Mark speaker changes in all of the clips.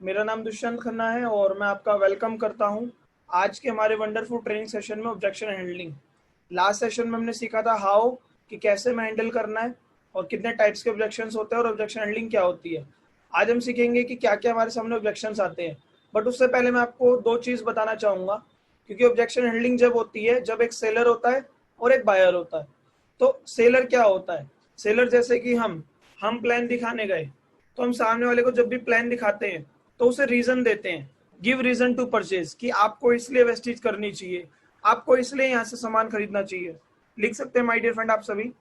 Speaker 1: मेरा नाम दुष्यंत खन्ना है और मैं आपका वेलकम करता हूं आज के हमारे वंडरफुल ट्रेनिंग सेशन में ऑब्जेक्शन हैंडलिंग। लास्ट सेशन में हमने सीखा था हाउ कि कैसे में हैंडल करना है और कितने टाइप्स के ऑब्जेक्शंस होते हैं और ऑब्जेक्शन हैंडलिंग क्या होती है। आज हम सीखेंगे कि क्या क्या हमारे सामने ऑब्जेक्शंस आते हैं। बट उससे पहले मैं आपको दो चीज़ बताना चाहूँगा, क्योंकि ऑब्जेक्शन हैंडलिंग जब होती है जब एक सेलर होता है और एक बायर होता है। तो सेलर क्या होता है? सेलर जैसे कि हम प्लान दिखाने गए, तो हम सामने वाले को जब भी प्लान दिखाते हैं तो उसे रीजन देते हैं, गिव रीजन टू परचेज, कि आपको इसलिए वेस्टेज करनी चाहिए, आपको इसलिए यहाँ से सामान खरीदना चाहिए। लिख सकते हैं माय डियर फ्रेंड आप सभी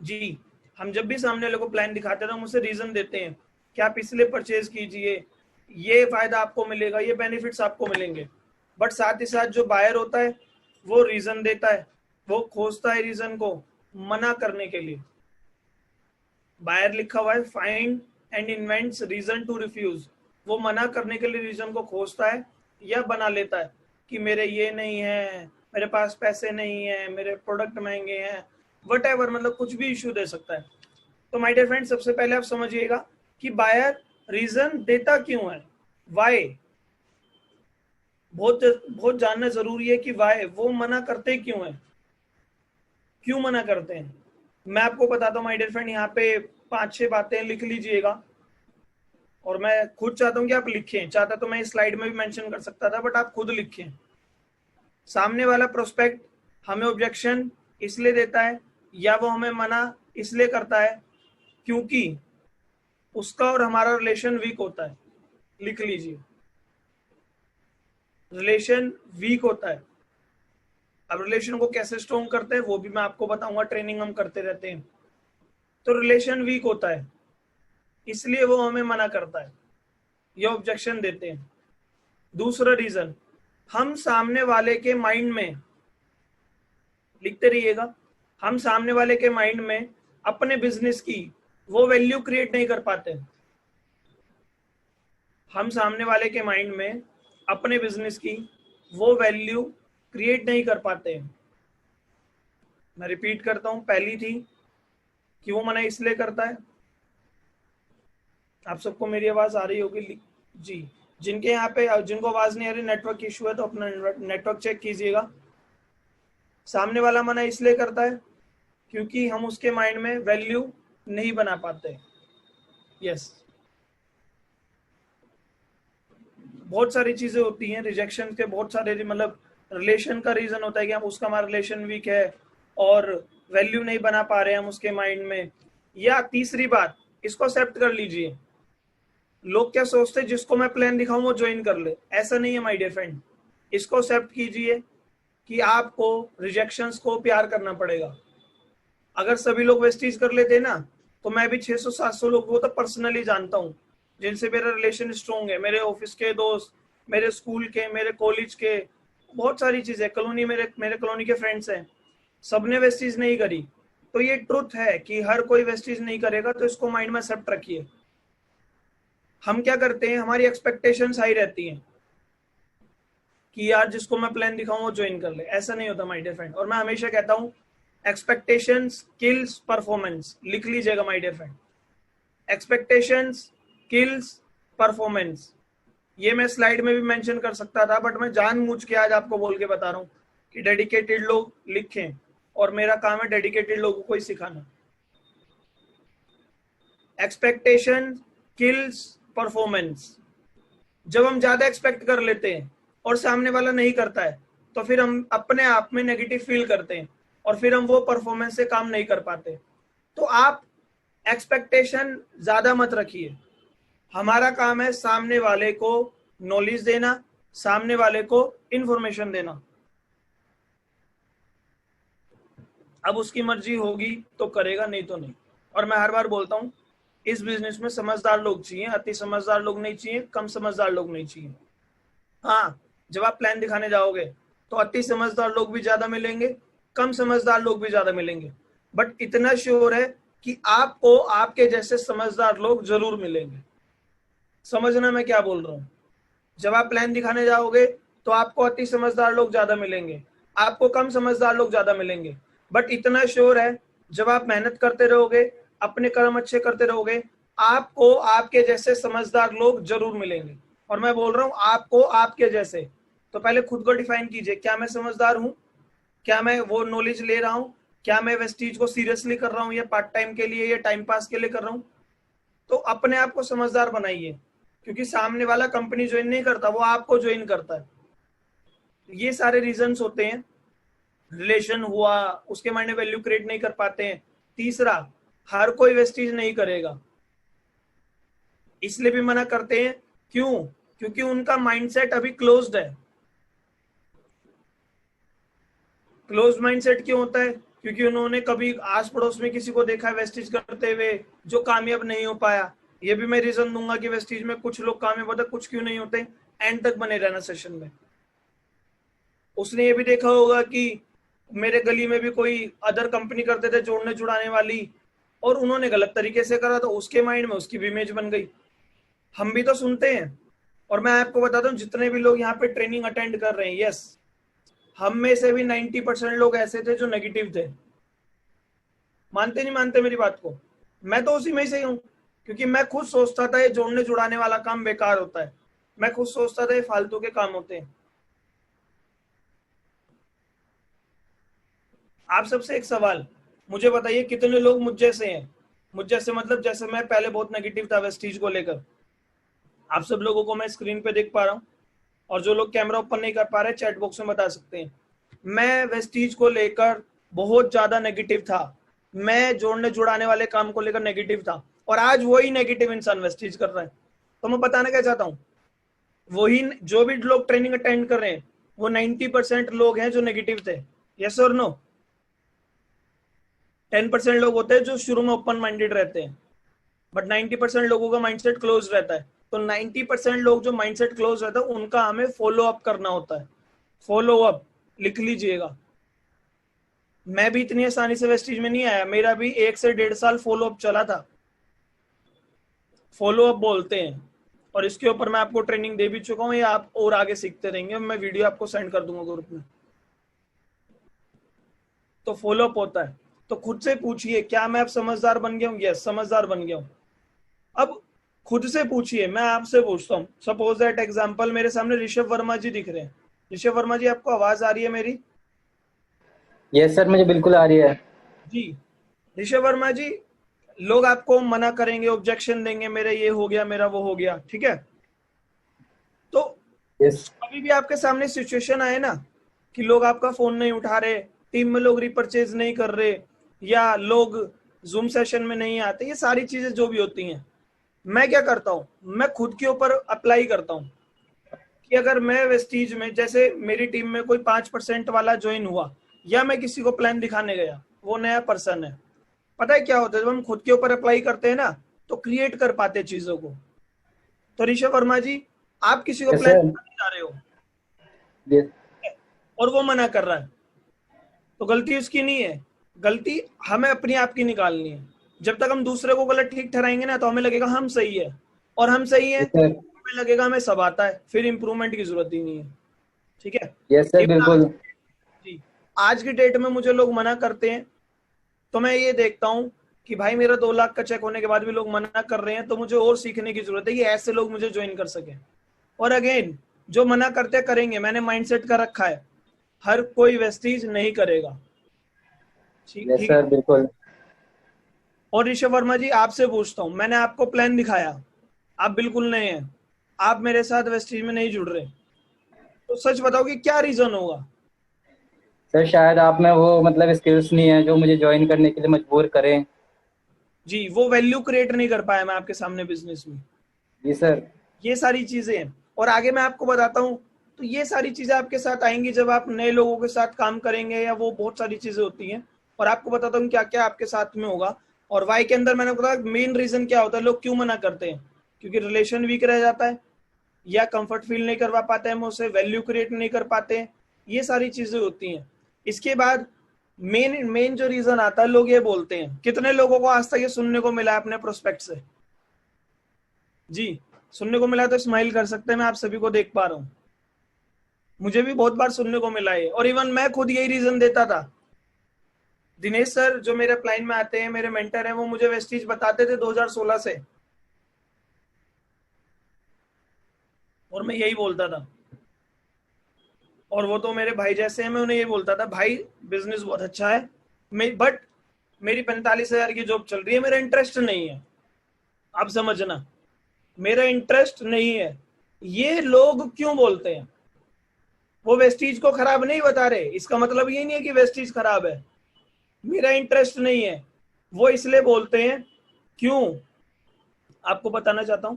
Speaker 1: जी। हम जब भी सामने वाले को प्लान दिखाते हैं तो हम उसे रीजन देते हैं कि आप इसलिए परचेज कीजिए, ये फायदा आपको मिलेगा, ये बेनिफिट्स आपको मिलेंगे। बट साथ ही साथ जो बायर होता है वो रीजन देता है, वो खोजता है रीजन को मना करने के लिए। बायर लिखा हुआ है find and invents reason to refuse, वो मना करने के लिए रीजन को खोजता है या बना लेता है कि मेरे ये नहीं है, मेरे पास पैसे नहीं है, मेरे प्रोडक्ट महंगे हैं, वट एवर, मतलब कुछ भी इश्यू दे सकता है। तो माय डियर फ्रेंड, सबसे पहले आप समझिएगा कि बायर रीजन देता क्यों है, वाई। बहुत बहुत जानना जरूरी है कि वाई, वो मना करते क्यों है, क्यों मना करते हैं। मैं आपको बताता हूँ माय डियर फ्रेंड, यहाँ पे 5-6 बातें लिख लीजिएगा और मैं खुद चाहता हूँ कि आप लिखें। चाहता तो मैं इस स्लाइड में भी मेंशन कर सकता था, बट आप खुद लिखें। सामने वाला प्रोस्पेक्ट हमें ऑब्जेक्शन इसलिए देता है या वो हमें मना इसलिए करता है क्योंकि उसका और हमारा रिलेशन वीक होता है। लिख लीजिए, रिलेशन वीक होता है। अब रिलेशन को कैसे स्ट्रॉन्ग करते हैं वो भी मैं आपको बताऊंगा, ट्रेनिंग हम करते रहते हैं। तो रिलेशन वीक होता है इसलिए वो हमें मना करता है, ये ऑब्जेक्शन देते हैं। दूसरा रीजन, हम सामने वाले के माइंड में, लिखते रहिएगा, हम सामने वाले के माइंड में अपने बिजनेस की वो वैल्यू क्रिएट नहीं कर पाते। हम सामने वाले के माइंड में अपने बिजनेस की वो वैल्यू क्रिएट नहीं कर पाते। मैं रिपीट करता हूं, पहली थी कि वो मना इसलिए करता है। आप सबको मेरी आवाज आ रही होगी जी। जिनके यहाँ पे, जिनको आवाज नहीं आ रही, नेटवर्क इशू है तो अपना नेटवर्क चेक कीजिएगा। सामने वाला मना इसलिए करता है क्योंकि हम उसके माइंड में वैल्यू नहीं बना पाते। यस, बहुत सारी चीजें होती हैं रिजेक्शन के, बहुत सारे, मतलब रिलेशन का रीजन होता है कि हम उसका, हमारा रिलेशन वीक है और वैल्यू नहीं बना पा रहे हम उसके माइंड में। या तीसरी बात, इसको एक्सेप्ट कर लीजिए, लोग क्या सोचते हैं जिसको मैं प्लान दिखाऊं वो ज्वाइन कर ले, ऐसा नहीं है माय डियर फ्रेंड। इसको एक्सेप्ट कीजिए कि आपको रिजेक्शंस को प्यार करना पड़ेगा। अगर सभी लोग वेस्टीज कर लेते ना तो मैं भी 600-700 लोगों को तो पर्सनली जानता हूँ जिनसे मेरा रिलेशन स्ट्रॉन्ग है, मेरे ऑफिस के दोस्त, मेरे स्कूल के, मेरे कॉलेज के, बहुत सारी चीजें, कॉलोनी, मेरे कॉलोनी के फ्रेंड्स हैं, सबने वेस्टीज नहीं करी। तो ये ट्रुथ है कि हर कोई वेस्टीज नहीं करेगा, तो इसको माइंड में एक्सेप्ट रखिए। हम क्या करते हैं, हमारी एक्सपेक्टेशंस हाई रहती हैं कि यार जिसको मैं प्लान दिखाऊं वो ज्वाइन कर ले, ऐसा नहीं होता माय डियर फ्रेंड। और मैं हमेशा कहता हूं एक्सपेक्टेशंस किल्स परफॉर्मेंस, लिख लीजिएगा my dear friend, expectations kills performance. ये मैं स्लाइड में भी मेंशन कर सकता था, बट मैं जानबूझ के आज आपको बोल के बता रहा हूं कि डेडिकेटेड लोग लिखें, और मेरा काम है डेडिकेटेड लोगों को ही सिखाना। Expectation kills performance. जब हम ज्यादा एक्सपेक्ट कर लेते हैं और सामने वाला नहीं करता है तो फिर हम अपने आप में नेगेटिव फील करते हैं और फिर हम वो परफॉर्मेंस से काम नहीं कर पाते। तो आप एक्सपेक्टेशन ज्यादा मत रखिए। हमारा काम है सामने वाले को नॉलेज देना, सामने वाले को इंफॉर्मेशन देना। अब उसकी मर्जी होगी तो करेगा, नहीं तो नहीं। और मैं हर बार बोलता हूं, इस बिजनेस में समझदार लोग चाहिए, अति समझदार लोग नहीं चाहिए, कम समझदार लोग नहीं चाहिए। हाँ, जब आप प्लान दिखाने जाओगे तो अति समझदार लोग भी ज्यादा मिलेंगे, कम समझदार लोग भी ज्यादा मिलेंगे, बट इतना श्योर है कि आपको आपके जैसे समझदार लोग जरूर मिलेंगे। समझना मैं क्या बोल रहा हूँ। जब आप प्लान दिखाने जाओगे तो आपको अति समझदार लोग ज्यादा मिलेंगे, आपको कम समझदार लोग ज्यादा मिलेंगे, बट इतना श्योर है जब आप मेहनत करते रहोगे, अपने कर्म अच्छे करते रहोगे, आपको आपके जैसे समझदार लोग जरूर मिलेंगे, और मैं बोल रहा हूं आपको आपके जैसे। तो पहले खुद को डिफाइन कीजिए, क्या मैं समझदार हूं, क्या मैं वो नॉलेज ले रहा हूं, क्या मैं वेस्टीज को सीरियसली कर रहा हूं या पार्ट टाइम के लिए या टाइम पास के लिए कर रहा हूं। तो अपने आप को समझदार बनाइए, क्योंकि सामने वाला कंपनी ज्वाइन नहीं करता, वो आपको ज्वाइन करता है। ये सारे रीजंस होते हैं। रिलेशन हुआ, उसके मायने वैल्यू क्रिएट नहीं कर पाते हैं। तीसरा, हर कोई वेस्टीज नहीं करेगा, इसलिए भी मना करते हैं। क्यों? क्योंकि उनका माइंडसेट अभी क्लोज्ड है। क्लोज्ड माइंडसेट क्यों होता है? क्योंकि उन्होंने कभी आस पड़ोस में किसी को देखा वेस्टीज करते हुए जो कामयाब नहीं हो पाया। ये भी मैं रीजन दूंगा कि वेस्टीज में कुछ लोग कामयाब होते, कुछ क्यों नहीं होते। एंड तक बने रहना सेशन में। उसने ये भी देखा होगा कि मेरे गली में भी कोई अदर कंपनी करते थे जोड़ने जुड़ाने वाली, और उन्होंने गलत तरीके से करा, तो उसके माइंड में उसकी भी इमेज बन गई। हम भी तो सुनते हैं। और मैं आपको बताता हूँ, जितने भी लोग यहाँ पे ट्रेनिंग अटेंड कर रहे हैं, यस, हम में से भी 90% लोग ऐसे थे जो नेगेटिव थे। मानते नहीं मानते मेरी बात को? मैं तो उसी में से ही हूँ, क्योंकि मैं खुद सोचता था ये जोड़ने जुड़ाने वाला काम बेकार होता है। मैं खुद सोचता था ये फालतू के काम होते हैं। आप सबसे एक सवाल, मुझे बताइए कितने लोग मुझ जैसे हैं? मुझ जैसे मतलब जैसे मैं पहले बहुत नेगेटिव था वेस्टीज को लेकर। आप सब लोगों को मैं स्क्रीन पे देख पा रहा हूँ, और जो लोग कैमरा ओपन नहीं कर पा रहे चैट बॉक्स में बता सकते हैं। मैं वेस्टीज को लेकर बहुत ज्यादा नेगेटिव था। मैं जोड़ने जुड़ाने वाले काम को लेकर नेगेटिव था, और आज वही नेगेटिव इंसान वेस्टीज कर रहा है। तो मैं बताना क्या चाहता हूँ, वही जो भी लोग ट्रेनिंग अटेंड कर रहे हैं वो 90% लोग हैं जो नेगेटिव थे। यस और नो? 10% लोग होते हैं जो शुरू में ओपन माइंडेड रहते हैं, बट 90% लोगों का माइंडसेट क्लोज रहता है। तो 90% लोग जो माइंडसेट क्लोज रहता है उनका हमें फॉलो अप करना होता है। फॉलो अप लिख लीजिएगा। मैं भी इतनी आसानी से वेस्टीज में नहीं आया, मेरा भी 1 से 1.5 साल फॉलो अप चला था। फॉलो अप बोलते हैं, और इसके ऊपर मैं आपको ट्रेनिंग दे भी चुका हूँ, या आप और आगे सीखते रहेंगे। मैं वीडियो आपको सेंड कर दूंगा ग्रुप में। तो फॉलो अप होता है। तो खुद से पूछिए, क्या मैं अब समझदार बन गया हूँ? यस, समझदार बन गया हूँ। अब खुद से पूछिए, मैं आपसे पूछता हूँ, सपोज दैट एग्जांपल मेरे सामने ऋषभ वर्मा जी दिख रहे हैं। ऋषभ वर्मा जी, आपको आवाज आ रही है मेरी?
Speaker 2: यस सर, मुझे बिल्कुल आ रही है।
Speaker 1: जी। ऋषभ वर्मा जी, लोग आपको मना करेंगे, ऑब्जेक्शन देंगे, मेरा ये हो गया, मेरा वो हो गया, ठीक है? तो
Speaker 2: यस।
Speaker 1: कभी भी आपके सामने सिचुएशन आए ना कि लोग आपका फोन नहीं उठा रहे, टीम में लोग रिपर्चेज नहीं कर रहे, या लोग जूम सेशन में नहीं आते, ये सारी चीजें जो भी होती हैं, मैं क्या करता हूँ, मैं खुद के ऊपर अप्लाई करता हूँ कि अगर मैं वेस्टीज में, जैसे मेरी टीम में कोई 5% वाला ज्वाइन हुआ, या मैं किसी को प्लान दिखाने गया, वो नया पर्सन है, पता है क्या होता है, जब हम खुद के ऊपर अप्लाई करते हैं ना तो क्रिएट कर पाते चीजों को। तो ऋषभ वर्मा जी, आप किसी को
Speaker 2: यस
Speaker 1: प्लान
Speaker 2: सर।
Speaker 1: दिखाने जा रहे हो
Speaker 2: यस।
Speaker 1: और वो मना कर रहा है, तो गलती उसकी नहीं है, गलती हमें अपनी आप की निकालनी है। जब तक हम दूसरे को गलत ठीक ठहराएंगे ना तो हमें लगेगा हम सही है, और हम सही है
Speaker 2: यस सर।
Speaker 1: हमें लगेगा हमें सब आता है, फिर इंप्रूवमेंट की जरूरत ही नहीं है। ठीक है?
Speaker 2: यस सर,
Speaker 1: इवन
Speaker 2: बिल्कुल।
Speaker 1: जी, आज की डेट में मुझे लोग मना करते हैं, तो मैं ये देखता हूँ कि भाई मेरा 2 लाख का चेक होने के बाद भी लोग मना कर रहे हैं, तो मुझे और सीखने की जरूरत है कि ऐसे लोग मुझे ज्वाइन कर सके। और अगेन, जो मना करते करेंगे, मैंने माइंडसेट कर रखा है, हर कोई वेस्टीज नहीं करेगा। ठीक
Speaker 2: यस
Speaker 1: ठीक
Speaker 2: सर,
Speaker 1: है?
Speaker 2: बिल्कुल।
Speaker 1: और ऋषभ वर्मा जी, आपसे पूछता हूँ, मैंने आपको प्लान दिखाया, आप बिल्कुल नए हैं, आप मेरे साथ वेस्टीज में नहीं जुड़ रहे, तो सच बताओ कि क्या रीजन होगा?
Speaker 2: सर शायद आप में वो मतलब स्किल्स नहीं है जो मुझे ज्वाइन करने के लिए मजबूर करें।
Speaker 1: जी, वो वैल्यू क्रिएट नहीं कर पाया मैं आपके सामने बिजनेस में।
Speaker 2: जी सर।
Speaker 1: ये सारी चीजें हैं, और आगे मैं आपको बताता हूँ। तो ये सारी चीजें आपके साथ आएंगी जब आप नए लोगों के साथ काम करेंगे, या वो बहुत सारी चीजें होती हैं, और आपको बताता हूँ क्या क्या आपके साथ में होगा। और वाई के अंदर मैंने बताया मेन रीजन क्या होता है, लोग क्यों मना करते हैं, क्योंकि रिलेशन वीक रह जाता है, या कंफर्ट फील नहीं करवा पाते हैं, हम उसे वैल्यू क्रिएट नहीं कर पाते हैं, ये सारी चीजें होती हैं। इसके बाद मेन मेन जो रीजन आता है, लोग ये बोलते हैं, कितने लोगों को आज तक ये सुनने को मिला है अपने प्रोस्पेक्ट से? जी, सुनने को मिला तो स्माइल कर सकते हैं, मैं आप सभी को देख पा रहा हूँ। मुझे भी बहुत बार सुनने को मिला है, और इवन मैं खुद यही रीजन देता था। दिनेश सर जो मेरे प्लान में आते हैं, मेरे मेंटर हैं, वो मुझे वेस्टीज बताते थे 2016 से और मैं यही बोलता था, और वो तो मेरे भाई जैसे हैं, मैं उन्हें ये बोलता था भाई बिजनेस बहुत अच्छा है, बट मेरी 45,000 की जॉब चल रही है, मेरा इंटरेस्ट नहीं है। आप समझना, मेरा इंटरेस्ट नहीं है। ये लोग क्यों बोलते हैं? वो वेस्टीज को खराब नहीं बता रहे, इसका मतलब ये नहीं है कि वेस्टीज खराब है, मेरा इंटरेस्ट नहीं है। वो इसलिए बोलते हैं, क्यों, आपको बताना चाहता हूं।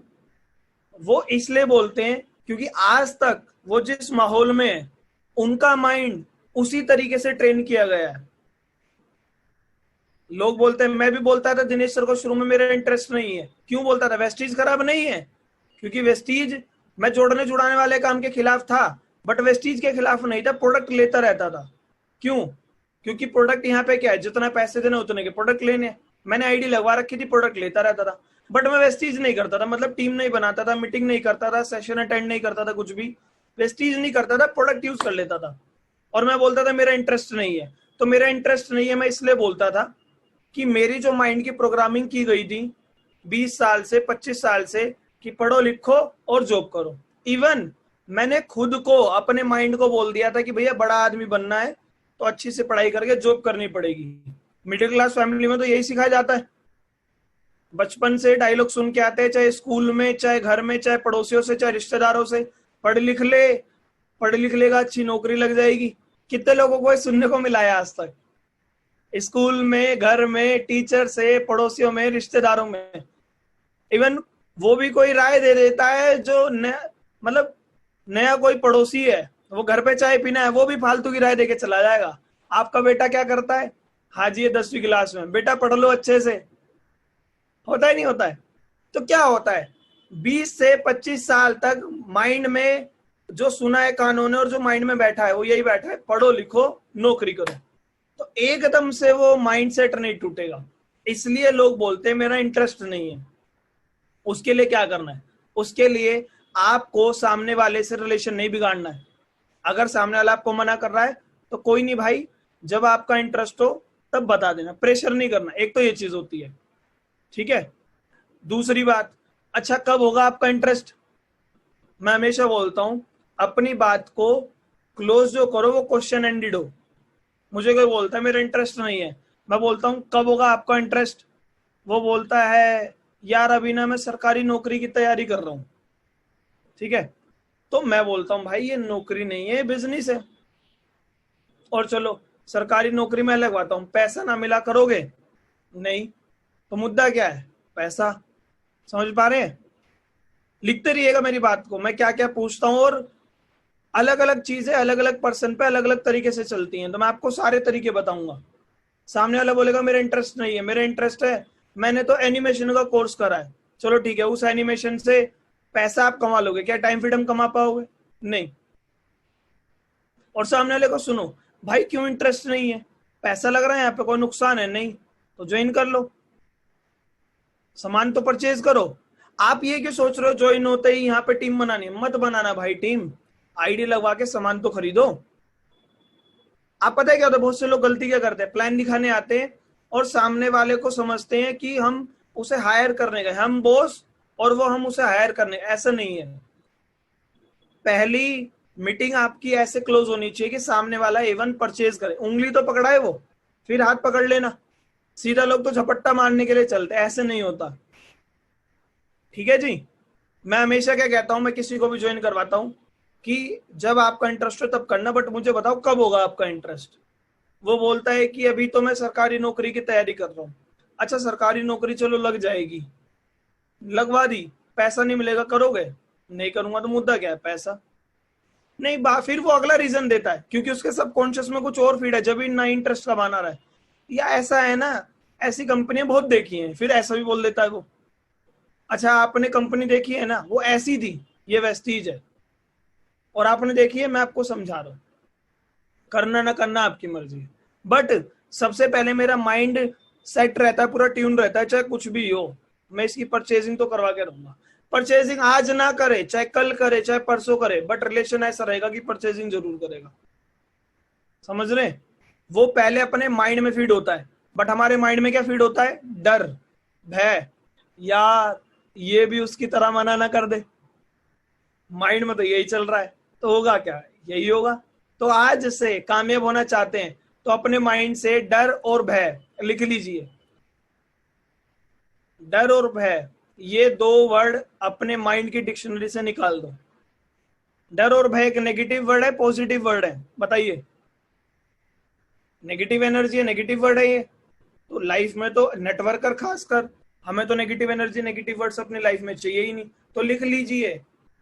Speaker 1: वो इसलिए बोलते हैं क्योंकि आज तक वो जिस माहौल में है, उनका माइंड उसी तरीके से ट्रेन किया गया है। लोग बोलते हैं, मैं भी बोलता था दिनेश सर को शुरू में मेरा इंटरेस्ट नहीं है। क्यों बोलता था? वेस्टीज खराब नहीं है, क्योंकि वेस्टीज मैं जोड़ने जुड़ाने वाले काम के खिलाफ था, बट वेस्टीज के खिलाफ नहीं था, प्रोडक्ट लेता रहता था। क्यों? क्योंकि प्रोडक्ट यहाँ पे क्या है, जितना पैसे देने उतने के प्रोडक्ट लेने। मैंने आईडी लगवा रखी थी, प्रोडक्ट लेता रहता था, बट मैं वेस्टीज नहीं करता था, मतलब टीम नहीं बनाता था, मीटिंग नहीं करता था, सेशन अटेंड नहीं करता था, कुछ भी वेस्टीज नहीं करता था, प्रोडक्ट यूज कर लेता था। और मैं बोलता था मेरा इंटरेस्ट नहीं है। तो मेरा इंटरेस्ट नहीं है मैं इसलिए बोलता था कि मेरी जो माइंड की प्रोग्रामिंग की गई थी 20 साल से 25 साल से, कि पढ़ो लिखो और जॉब करो। इवन मैंने खुद को अपने माइंड को बोल दिया था कि भैया बड़ा आदमी बनना है तो अच्छी से पढ़ाई करके जॉब करनी पड़ेगी। मिडिल क्लास फैमिली में तो यही सिखाया जाता है, बचपन से डायलॉग सुन के आते हैं, चाहे स्कूल में, चाहे घर में, चाहे पड़ोसियों से, चाहे रिश्तेदारों से, पढ़ लिख ले, पढ़ लिख लेगा अच्छी नौकरी लग जाएगी। कितने लोगों को सुनने को मिला है आज तक, स्कूल में, घर में, टीचर से, पड़ोसियों में, रिश्तेदारों में। इवन वो भी कोई राय दे देता है जो मतलब नया कोई पड़ोसी है, वो घर पे चाय पीना है, वो भी फालतू की राय देके चला जाएगा। आपका बेटा क्या करता है? हाजी है 10वीं क्लास में, बेटा पढ़ लो अच्छे से। होता ही नहीं होता है। तो क्या होता है, 20 से 25 साल तक माइंड में जो सुना है कानून और जो माइंड में बैठा है वो यही बैठा है, पढ़ो लिखो नौकरी करो। तो एकदम से वो माइंडसेट नहीं टूटेगा। इसलिए लोग बोलते हैं मेरा इंटरेस्ट नहीं है। उसके लिए क्या करना है? उसके लिए आपको सामने वाले से रिलेशन नहीं बिगाड़ना है। अगर सामने वाला आपको मना कर रहा है तो कोई नहीं भाई, जब आपका इंटरेस्ट हो तब बता देना, प्रेशर नहीं करना। एक तो ये चीज होती है, ठीक है। दूसरी बात, अच्छा कब होगा आपका इंटरेस्ट? मैं हमेशा बोलता हूं अपनी बात को क्लोज जो करो वो क्वेश्चन एंडेड हो। मुझे कोई बोलता है मेरा इंटरेस्ट नहीं है, मैं बोलता हूं कब होगा आपका इंटरेस्ट? वो बोलता है यार अभी ना मैं सरकारी नौकरी की तैयारी कर रहा हूं, ठीक है। तो मैं बोलता हूं भाई ये नौकरी नहीं है, बिजनेस है। और चलो सरकारी नौकरी में लगवाता हूं, पैसा ना मिला करोगे? नहीं। तो मुद्दा क्या है? पैसा। समझ पा रहे हैं? लिखते रहिएगा मेरी बात को, मैं क्या क्या पूछता हूं, और अलग अलग चीजें अलग अलग पर्सन पे अलग अलग तरीके से चलती हैं, तो मैं आपको सारे तरीके बताऊंगा। सामने वाला बोलेगा मेरा इंटरेस्ट नहीं है, मेरा इंटरेस्ट है, मैंने तो एनिमेशन का कोर्स करा है। चलो ठीक है, उस एनिमेशन से पैसा आप कमा लोगे, क्या टाइम फ्रीडम कमा पाओगे? नहीं। और सामने वाले को सुनो, भाई क्यों इंटरेस्ट नहीं है? पैसा लग रहा है यहाँ पे, कोई नुकसान है? नहीं। तो ज्वाइन कर लो, सामान तो परचेज करो। आप ये क्यों सोच रहे हो ज्वाइन होते ही यहाँ पे टीम बनानी है? मत बनाना भाई टीम, आईडी लगवा के सामान तो खरीदो। आप पता है क्या होता है, बहुत से लोग गलती क्या करते हैं, प्लान दिखाने आते हैं और सामने वाले को समझते हैं कि हम उसे हायर करने गए, हम बॉस और वो हम उसे हायर करने। ऐसा नहीं है। पहली मीटिंग आपकी ऐसे क्लोज होनी चाहिए कि सामने वाला इवन परचेज करे, उंगली तो पकड़ाए वो, फिर हाथ पकड़ लेना। सीधा लोग तो झपट्टा मारने के लिए चलते, ऐसे नहीं होता, ठीक है जी। मैं हमेशा क्या कहता हूं, मैं किसी को भी ज्वाइन करवाता हूं कि जब आपका इंटरेस्ट हो तब करना, बट मुझे बताओ कब होगा आपका इंटरेस्ट। वो बोलता है कि अभी तो मैं सरकारी नौकरी की तैयारी कर रहा हूँ। अच्छा सरकारी नौकरी चलो लग जाएगी, लगवा दी, पैसा नहीं मिलेगा, करोगे? नहीं करूंगा। तो मुद्दा क्या है? पैसा नहीं। फिर वो अगला रीजन देता है क्योंकि उसके सबकॉन्शियस में कुछ और फीड है, जब भी ना इंटरेस्ट का बना रहा है, या ऐसा है ना, ऐसी कंपनियां बहुत देखी हैं, फिर ऐसा भी बोल देता है वो। अच्छा आपने कंपनी देखी है ना, वो ऐसी थी, ये वेस्टीज है, और आपने देखी है, मैं आपको समझा रहा हूं, करना ना करना आपकी मर्जी है। बट सबसे पहले मेरा माइंड सेट रहता है, पूरा ट्यून रहता है, चाहे कुछ भी हो, मैं इसकी परचेजिंग तो करवा के रहूंगा। परचेजिंग आज ना करे, चाहे कल करे, चाहे परसों करे, बट रिलेशन ऐसा रहेगा कि परचेजिंग जरूर करेगा। समझ रहे? वो पहले अपने माइंड में फीड होता है, बट हमारे माइंड में क्या फीड होता है? डर, भय, यार ये भी उसकी तरह मना ना कर दे, माइंड में तो यही चल रहा है, तो होगा क्या, यही होगा। तो आज से कामयाब होना चाहते हैं तो अपने माइंड से डर और भय लिख लीजिए। डर और भय, ये दो वर्ड अपने माइंड की डिक्शनरी से निकाल दो। डर और भय एक नेगेटिव वर्ड है, पॉजिटिव वर्ड है, बताइए। नेगेटिव एनर्जी है, नेगेटिव वर्ड है ये। तो लाइफ में तो नेटवर्कर खासकर, हमें तो नेगेटिव एनर्जी, नेगेटिव वर्ड्स अपनी लाइफ में चाहिए ही नहीं। तो लिख लीजिए।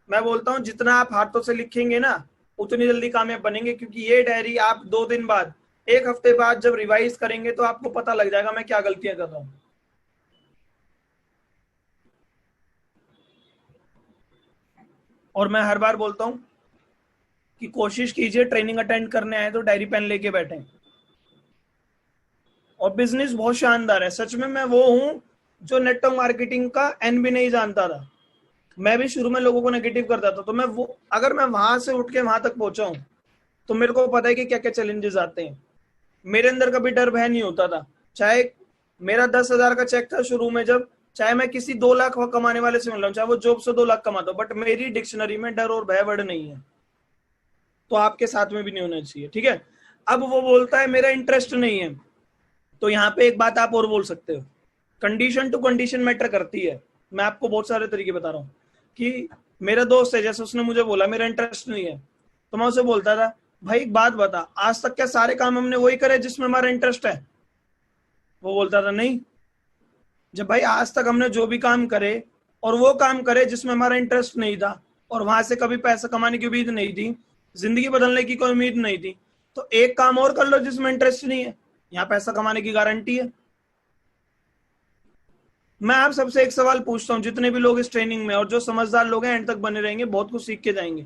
Speaker 1: मैं बोलता हूं जितना आप हाथों से लिखेंगे ना उतनी जल्दी कामयाब बनेंगे, क्योंकि ये डायरी आप 2 दिन बाद, 1 हफ्ते बाद जब रिवाइज करेंगे तो आपको पता लग जाएगा मैं क्या गलतियां कर रहा हूं। और मैं हर बार बोलता हूं कि कोशिश कीजिए ट्रेनिंग अटेंड करने आए तो डायरी पेन लेके बैठे। और बिजनेस बहुत शानदार है, सच में। मैं वो हूं जो नेटवर्क मार्केटिंग का एन भी नहीं जानता था। मैं भी शुरू में लोगों को नेगेटिव करता था, तो मैं वो, अगर मैं वहां से उठ के वहां तक पहुंचा हूं तो मेरे को पता है कि क्या क्या चैलेंजेस आते हैं। मेरे अंदर कभी डर भय नहीं होता था। चाहे मेरा 10,000 का चेक था शुरू में, जब चाहे मैं किसी 2 लाख कमाने वाले से मिल रहा हूँ, चाहे वो जॉब से 2 लाख कमाता हूँ, बट मेरी डिक्शनरी में डर और भय वर्ड नहीं है। तो आपके साथ में भी नहीं होना चाहिए, ठीक है। अब वो बोलता है मेरा इंटरेस्ट नहीं है, तो यहाँ पे एक बात आप और बोल सकते हो, कंडीशन टू कंडीशन मैटर करती है। मैं आपको बहुत सारे तरीके बता रहा हूँ कि मेरा दोस्त है, जैसे उसने मुझे बोला मेरा इंटरेस्ट नहीं है, तो मैं उसे बोलता था भाई एक बात बता, आज तक क्या सारे काम हमने वही करे जिसमें हमारा इंटरेस्ट है? वो बोलता था नहीं। जब भाई आज तक हमने जो भी काम करे और वो काम करे जिसमें हमारा इंटरेस्ट नहीं था, और वहां से कभी पैसा कमाने की उम्मीद नहीं थी, जिंदगी बदलने की कोई उम्मीद नहीं थी, तो एक काम और कर लो जिसमें इंटरेस्ट नहीं है, यहाँ पैसा कमाने की गारंटी है। मैं आप सबसे एक सवाल पूछता हूँ, जितने भी लोग इस ट्रेनिंग में, और जो समझदार लोग हैं एंड तक बने रहेंगे, बहुत कुछ सीख के जाएंगे।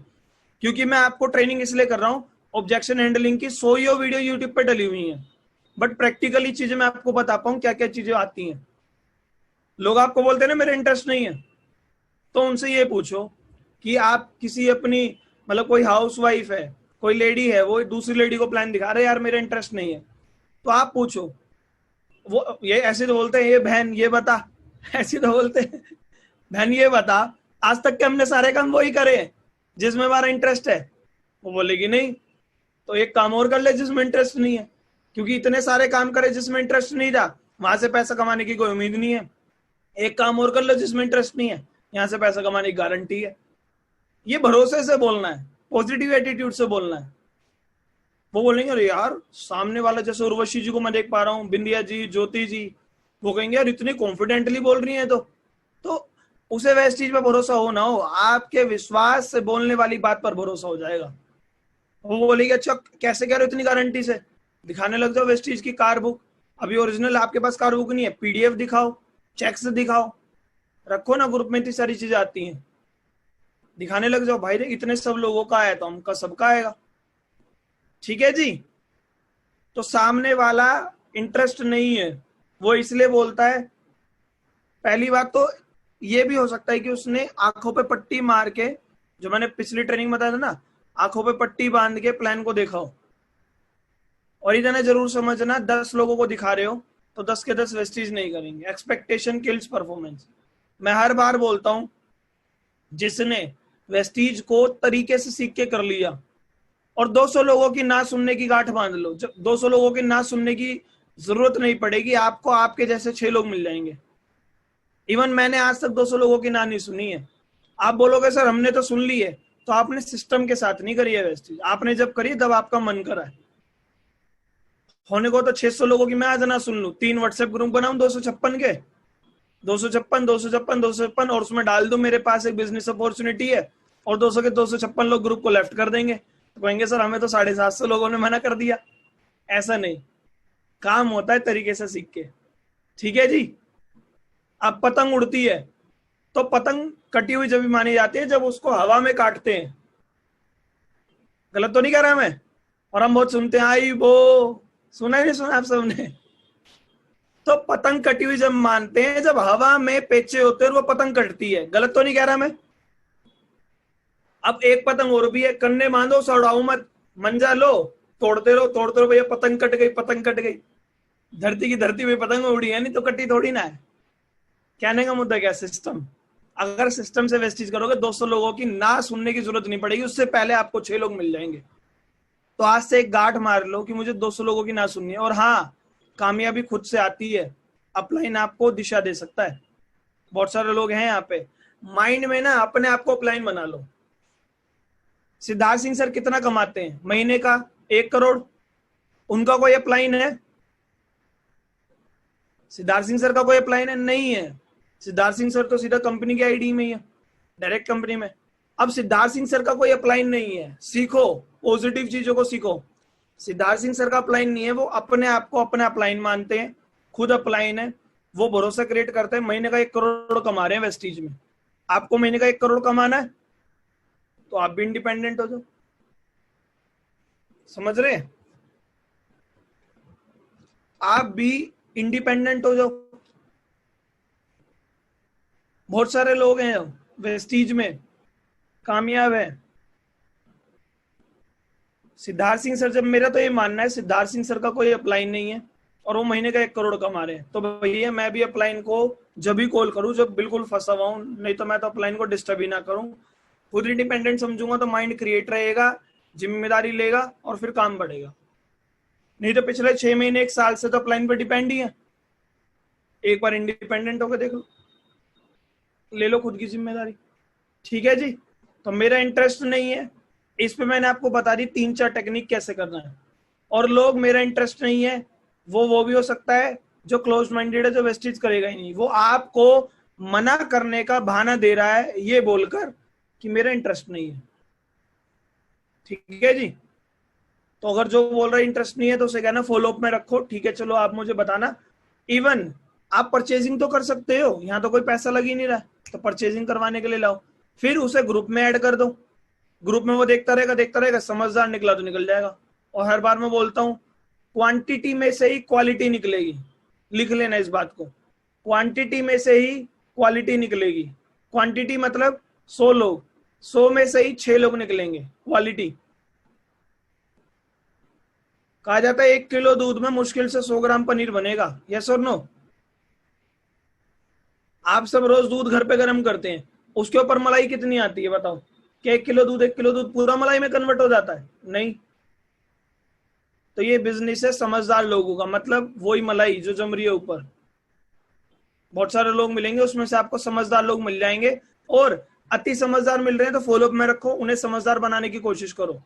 Speaker 1: क्योंकि मैं आपको ट्रेनिंग इसलिए कर रहा हूँ, ऑब्जेक्शन हैंडलिंग की 100 वीडियो यूट्यूब पे डली हुई है, बट प्रैक्टिकली चीजें मैं आपको बता पाऊँ क्या क्या चीजें आती हैं। लोग आपको बोलते हैं ना मेरा इंटरेस्ट नहीं है, तो उनसे ये पूछो कि आप किसी अपनी, मतलब कोई हाउस वाइफ है, कोई लेडी है, वो दूसरी लेडी को प्लान दिखा रहे यार मेरा इंटरेस्ट नहीं है, तो आप पूछो, वो ये ऐसे तो बोलते हैं ये बहन ये बता, ऐसे तो बोलते हैं बहन ये बता आज तक के हमने सारे काम वही करे जिसमें हमारा इंटरेस्ट है? वो बोलेगी नहीं। तो एक काम और कर ले जिसमें इंटरेस्ट नहीं है, क्योंकि इतने सारे काम करे जिसमें इंटरेस्ट नहीं था, वहां से पैसा कमाने की कोई उम्मीद नहीं है। एक काम और कर लो जिसमें इंटरेस्ट नहीं है, यहाँ से पैसा कमाने की गारंटी है। ये भरोसे से बोलना है, पॉजिटिव एटीट्यूड से बोलना है। वो बोलेंगे अरे यार सामने वाला, जैसे उर्वशी जी को मैं देख पा रहा हूँ, बिंदिया जी, ज्योति जी, वो कहेंगे यार इतनी कॉन्फिडेंटली बोल रही है, तो उसे वैसे चीज पर भरोसा हो ना हो, आपके विश्वास से बोलने वाली बात पर भरोसा हो जाएगा। वो बोलेगी अच्छा कैसे कह रहे हो इतनी गारंटी से, दिखाने लग जाओ वेस्टीज की कार बुक। अभी ओरिजिनल आपके पास कार बुक नहीं है, पीडीएफ दिखाओ, चेक्स दिखाओ, रखो ना, ग्रुप में इतनी सारी चीजें आती हैं, दिखाने लग जाओ भाई इतने सब लोगों का आया तो हमका सबका आएगा। ठीक है जी। तो सामने वाला इंटरेस्ट नहीं है, वो इसलिए बोलता है, पहली बात तो ये भी हो सकता है कि उसने आंखों पे पट्टी मार के, जो मैंने पिछली ट्रेनिंग बताया था ना, आंखों पे पट्टी बांध के प्लान को देखा हो। और इधर जरूर समझना, 10 लोगों को दिखा रहे हो तो 10 के 10 वेस्टीज नहीं करेंगे। Expectation kills performance. मैं हर बार बोलता हूं, जिसने वेस्टीज को तरीके से सीख के कर लिया, और 200 लोगों की ना सुनने की गांठ बांध लो, जब 200 लोगों की ना सुनने की जरूरत नहीं पड़ेगी, आपको आपके जैसे 6 लोग मिल जाएंगे। इवन मैंने आज तक 200 लोगों की ना नहीं सुनी है। आप बोलोगे सर हमने तो सुन ली है, तो आपने सिस्टम के साथ नहीं करी है वेस्टीज, आपने जब करी तब आपका मन करा है। होने को तो 600 लोगों की मैं आज ना सुन लूं, 3 व्हाट्सएप ग्रुप बनाऊं 256 के, 256 और उसमें डाल दूं मेरे पास एक बिजनेस अपॉर्चुनिटी है, और 200 के 256 लोग ग्रुप को लेफ्ट कर देंगे, तो कहेंगे सर हमें तो 750 लोगों ने मना कर दिया। ऐसा नहीं, काम होता है तरीके से सीख के। ठीक है जी। अब पतंग उड़ती है, तो पतंग कटी हुई जब भी मानी जाती है जब उसको हवा में काटते हैं। गलत तो नहीं कह रहा मैं? और हम बहुत सुनते हैं आई वो, सुना ही नहीं सुना आप सबने? तो पतंग कटी हुई जब मानते हैं जब हवा में पेचे होते हैं और वो पतंग कटती है। गलत तो नहीं कह रहा मैं? अब एक पतंग और भी है, कन्ने बांधो सड़ाऊ मत, मंजा लो, तोड़ते रहो भैया, पतंग कट गई, पतंग कट गई। धरती की धरती में पतंग उड़ी है, नहीं तो कटी थोड़ी ना है। कहने का मुद्दा क्या, सिस्टम। अगर सिस्टम से वेस्टीज करोगे 200 लोगों की ना सुनने की जरूरत नहीं पड़ेगी, उससे पहले आपको 6 लोग मिल जाएंगे। तो आज से एक गांठ मार लो कि मुझे 200 लोगों की ना सुननी है। और हाँ, कामयाबी खुद से आती है, अपलाइन आपको दिशा दे सकता है। बहुत सारे लोग हैं यहाँ पे, माइंड में ना अपने आप को अपलाइन बना लो। सिद्धार्थ सिंह सर कितना कमाते हैं महीने का? 1 करोड़। उनका कोई अपलाइन है? सिद्धार्थ सिंह सर का कोई अपलाइन है? नहीं है। सिद्धार्थ सिंह सर तो सीधा कंपनी के आईडी में ही है, डायरेक्ट कंपनी में। अब सिद्धार्थ सिंह सर का कोई अपलाइन नहीं है, सीखो, पॉजिटिव चीजों को सीखो। सिद्धार्थ सिंह सर का अपलाइन नहीं है, वो अपने आप को अपना अपलाइन मानते हैं, खुद अपलाइन है, वो भरोसा क्रिएट करते हैं। महीने का 1 करोड़ कमा रहे हैं वेस्टीज में। आपको महीने का 1 करोड़ कमाना है तो आप भी इंडिपेंडेंट हो जाओ। समझ रहे हैं? आप भी इंडिपेंडेंट हो जाओ। बहुत सारे लोग हैं वेस्टीज में कामयाब है। सिद्धार्थ सिंह सर, जब मेरा तो ये मानना है सिद्धार्थ सिंह सर का कोई अपलाइन नहीं है और वो महीने का 1 करोड़ कमा रहे हैं, तो भैया मैं भी अपलाइन को जब भी कॉल करूं जब बिल्कुल फंसा हुआ हूं, नहीं तो मैं तो अपलाइन को डिस्टर्ब ही ना करूं। खुद इंडिपेंडेंट समझूंगा तो माइंड क्रिएट रहेगा, जिम्मेदारी लेगा और फिर काम बढ़ेगा। नहीं तो पिछले 6 महीने 1 साल से तो अपलाइन पर डिपेंड ही है। एक बार इंडिपेंडेंट होकर देख लो, ले लो खुद की जिम्मेदारी। ठीक है जी। तो मेरा इंटरेस्ट नहीं है इस पे, मैंने आपको बता दी 3-4 टेक्निक कैसे करना है। और लोग मेरा इंटरेस्ट नहीं है, वो भी हो सकता है जो क्लोज माइंडेड है, जो वेस्टेज करेगा ही नहीं, वो आपको मना करने का बहाना दे रहा है ये बोलकर कि मेरा इंटरेस्ट नहीं है। ठीक है जी। तो अगर जो बोल रहा है इंटरेस्ट नहीं है तो उसे कहना फॉलो अप में रखो, ठीक है चलो आप मुझे बताना। इवन आप परचेजिंग तो कर सकते हो, यहाँ तो कोई पैसा लग ही नहीं रहा, तो परचेजिंग करवाने के लिए लाओ, फिर उसे ग्रुप में ऐड कर दो। ग्रुप में वो देखता रहेगा, समझदार निकला तो निकल जाएगा। और हर बार मैं बोलता हूँ क्वांटिटी में से ही क्वालिटी निकलेगी, लिख लेना इस बात को। क्वांटिटी में से ही क्वालिटी निकलेगी। क्वांटिटी मतलब 100 लोग, 100 में से ही 6 लोग निकलेंगे। क्वालिटी कहा जाता है 1 किलो दूध में मुश्किल से 100 ग्राम पनीर बनेगा। यस और नो? आप सब रोज दूध घर पे गर्म करते हैं, उसके ऊपर मलाई कितनी आती है बताओ? कि 1 किलो दूध पूरा मलाई में कन्वर्ट हो जाता है? नहीं। तो ये बिजनेस है समझदार लोगों का, मतलब वही मलाई जो जम रही है ऊपर। बहुत सारे लोग मिलेंगे, उसमें से आपको समझदार लोग मिल जाएंगे। और अति समझदार मिल रहे हैं तो फॉलोअप में रखो, उन्हें समझदार बनाने की कोशिश करो।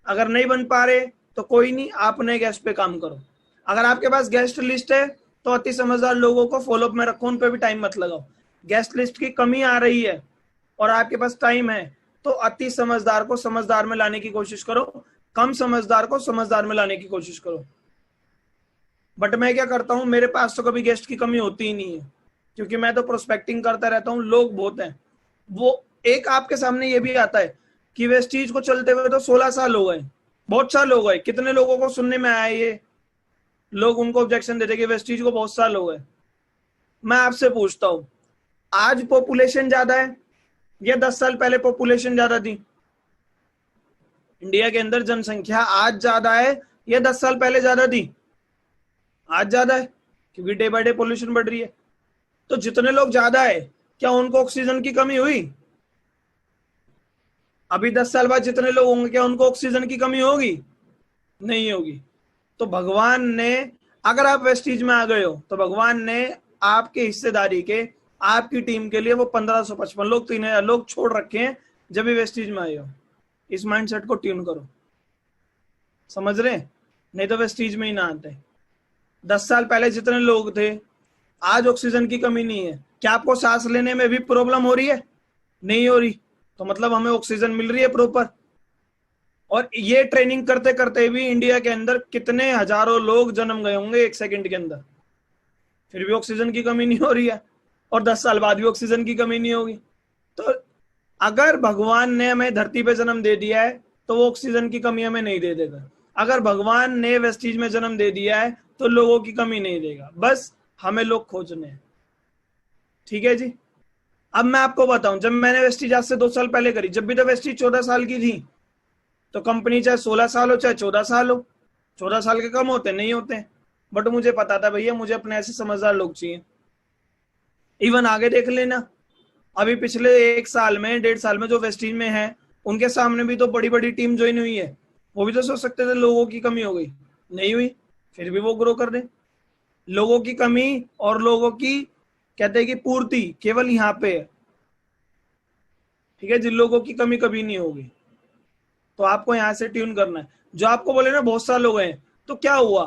Speaker 1: अगर नहीं बन पा रहे तो कोई नहीं, आप नए गेस्ट पे काम करो। अगर आपके पास गेस्ट लिस्ट है तो अति समझदार लोगों को फॉलोअप में रखो, उन पे भी टाइम मत लगाओ। गेस्ट लिस्ट की कमी आ रही है और आपके पास टाइम है तो अति समझदार को समझदार में लाने की कोशिश करो, कम समझदार को समझदार में लाने की कोशिश करो। बट मैं क्या करता हूं, मेरे पास तो कभी गेस्ट की कमी होती ही नहीं है, क्योंकि मैं तो प्रोस्पेक्टिंग करता रहता हूं। लोग बहुत हैं। वो एक आपके सामने ये भी आता है कि वेस्टीज को चलते हुए तो 16 साल हो गए, बहुत साल हो गए। कितने लोगों को सुनने में आया ये लोग उनको ऑब्जेक्शन देते कि वेस्टीज को बहुत साल हो गए। मैं आपसे पूछता हूं, आज पॉपुलेशन ज्यादा है या 10 साल पहले पॉपुलेशन ज्यादा थी? इंडिया के अंदर जनसंख्या आज ज्यादा है या 10 साल पहले ज्यादा थी? आज ज्यादा है, क्योंकि डे बाय डे पॉल्यूशन बढ़ रही है। तो जितने लोग ज्यादा है, क्या उनको ऑक्सीजन की कमी हुई? अभी 10 साल बाद जितने लोग होंगे, क्या उनको ऑक्सीजन की कमी होगी? नहीं होगी। तो भगवान ने, अगर आप वेस्टीज में आ गए हो तो भगवान ने आपके हिस्सेदारी के, आपकी टीम के लिए वो 1555 लोग, 3000 लोग छोड़ रखे हैं जब भी वेस्टीज में आए हो। इस माइंडसेट को ट्यून करो, समझ रहे? नहीं तो वेस्टीज में ही ना आते। 10 साल पहले जितने लोग थे, आज ऑक्सीजन की कमी नहीं है। क्या आपको सांस लेने में भी प्रॉब्लम हो रही है? नहीं हो रही। तो मतलब हमें ऑक्सीजन मिल रही है प्रॉपर। और ये ट्रेनिंग करते करते भी इंडिया के अंदर कितने हजारों लोग जन्म गए होंगे 1 सेकंड के अंदर, फिर भी ऑक्सीजन की कमी नहीं हो रही है। और 10 साल बाद भी ऑक्सीजन की कमी नहीं होगी। तो अगर भगवान ने हमें धरती पे जन्म दे दिया है तो वो ऑक्सीजन की कमी हमें नहीं दे देगा। अगर भगवान ने वेस्टीज में जन्म दे दिया है तो लोगों की कमी नहीं देगा, बस हमें लोग खोजने हैं। ठीक है जी। अब मैं आपको बताऊं, जब मैंने वेस्टीज आज से 2 साल पहले करी, जब भी तो वेस्टीज 14 साल की थी, तो कंपनी चाहे 16 साल हो चाहे 14 साल हो, 14 साल के कम होते नहीं होते। बट मुझे पता था भैया मुझे अपने ऐसे समझदार लोग चाहिए। इवन आगे देख लेना, अभी पिछले 1 साल में 1.5 साल में जो वेस्टीज में है, उनके सामने भी तो बड़ी बड़ी टीम ज्वाइन हुई है। वो भी तो सोच सकते थे लोगों की कमी हो गई, नहीं हुई, फिर भी वो ग्रो कर रहे। लोगों की कमी और लोगों की कहते हैं कि पूर्ति केवल यहाँ पे है, ठीक है। जिन लोगों की कमी कभी नहीं होगी, तो आपको यहाँ से ट्यून करना है। जो आपको बोले ना बहुत साल हो गए, तो क्या हुआ,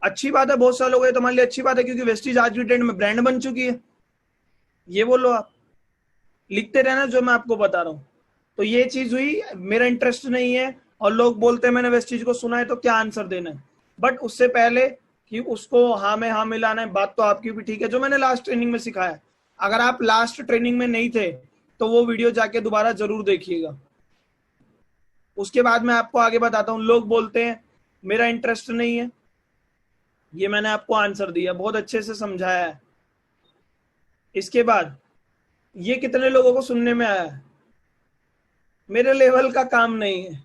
Speaker 1: अच्छी बात है, बहुत साल हो गए तुम्हारे लिए अच्छी बात है, क्योंकि वेस्टीज आज की डेट में ब्रांड बन चुकी है। ये बोलो, आप लिखते रहना जो मैं आपको बता रहा हूँ। तो ये चीज हुई, मेरा इंटरेस्ट नहीं है और लोग बोलते हैं मैंने वेस्टीज को सुना है, तो क्या आंसर देना है। बट उससे पहले कि उसको हाँ में हाँ मिलाना है, बात तो आपकी भी ठीक है, जो मैंने लास्ट ट्रेनिंग में सिखाया। अगर आप लास्ट ट्रेनिंग में नहीं थे तो वो वीडियो जाके दोबारा जरूर देखिएगा। उसके बाद मैं आपको आगे बताता हूँ। लोग बोलते हैं मेरा इंटरेस्ट नहीं है, ये मैंने आपको आंसर दिया, बहुत अच्छे से समझाया है। इसके बाद ये कितने लोगों को सुनने में आया है, मेरे लेवल का काम नहीं है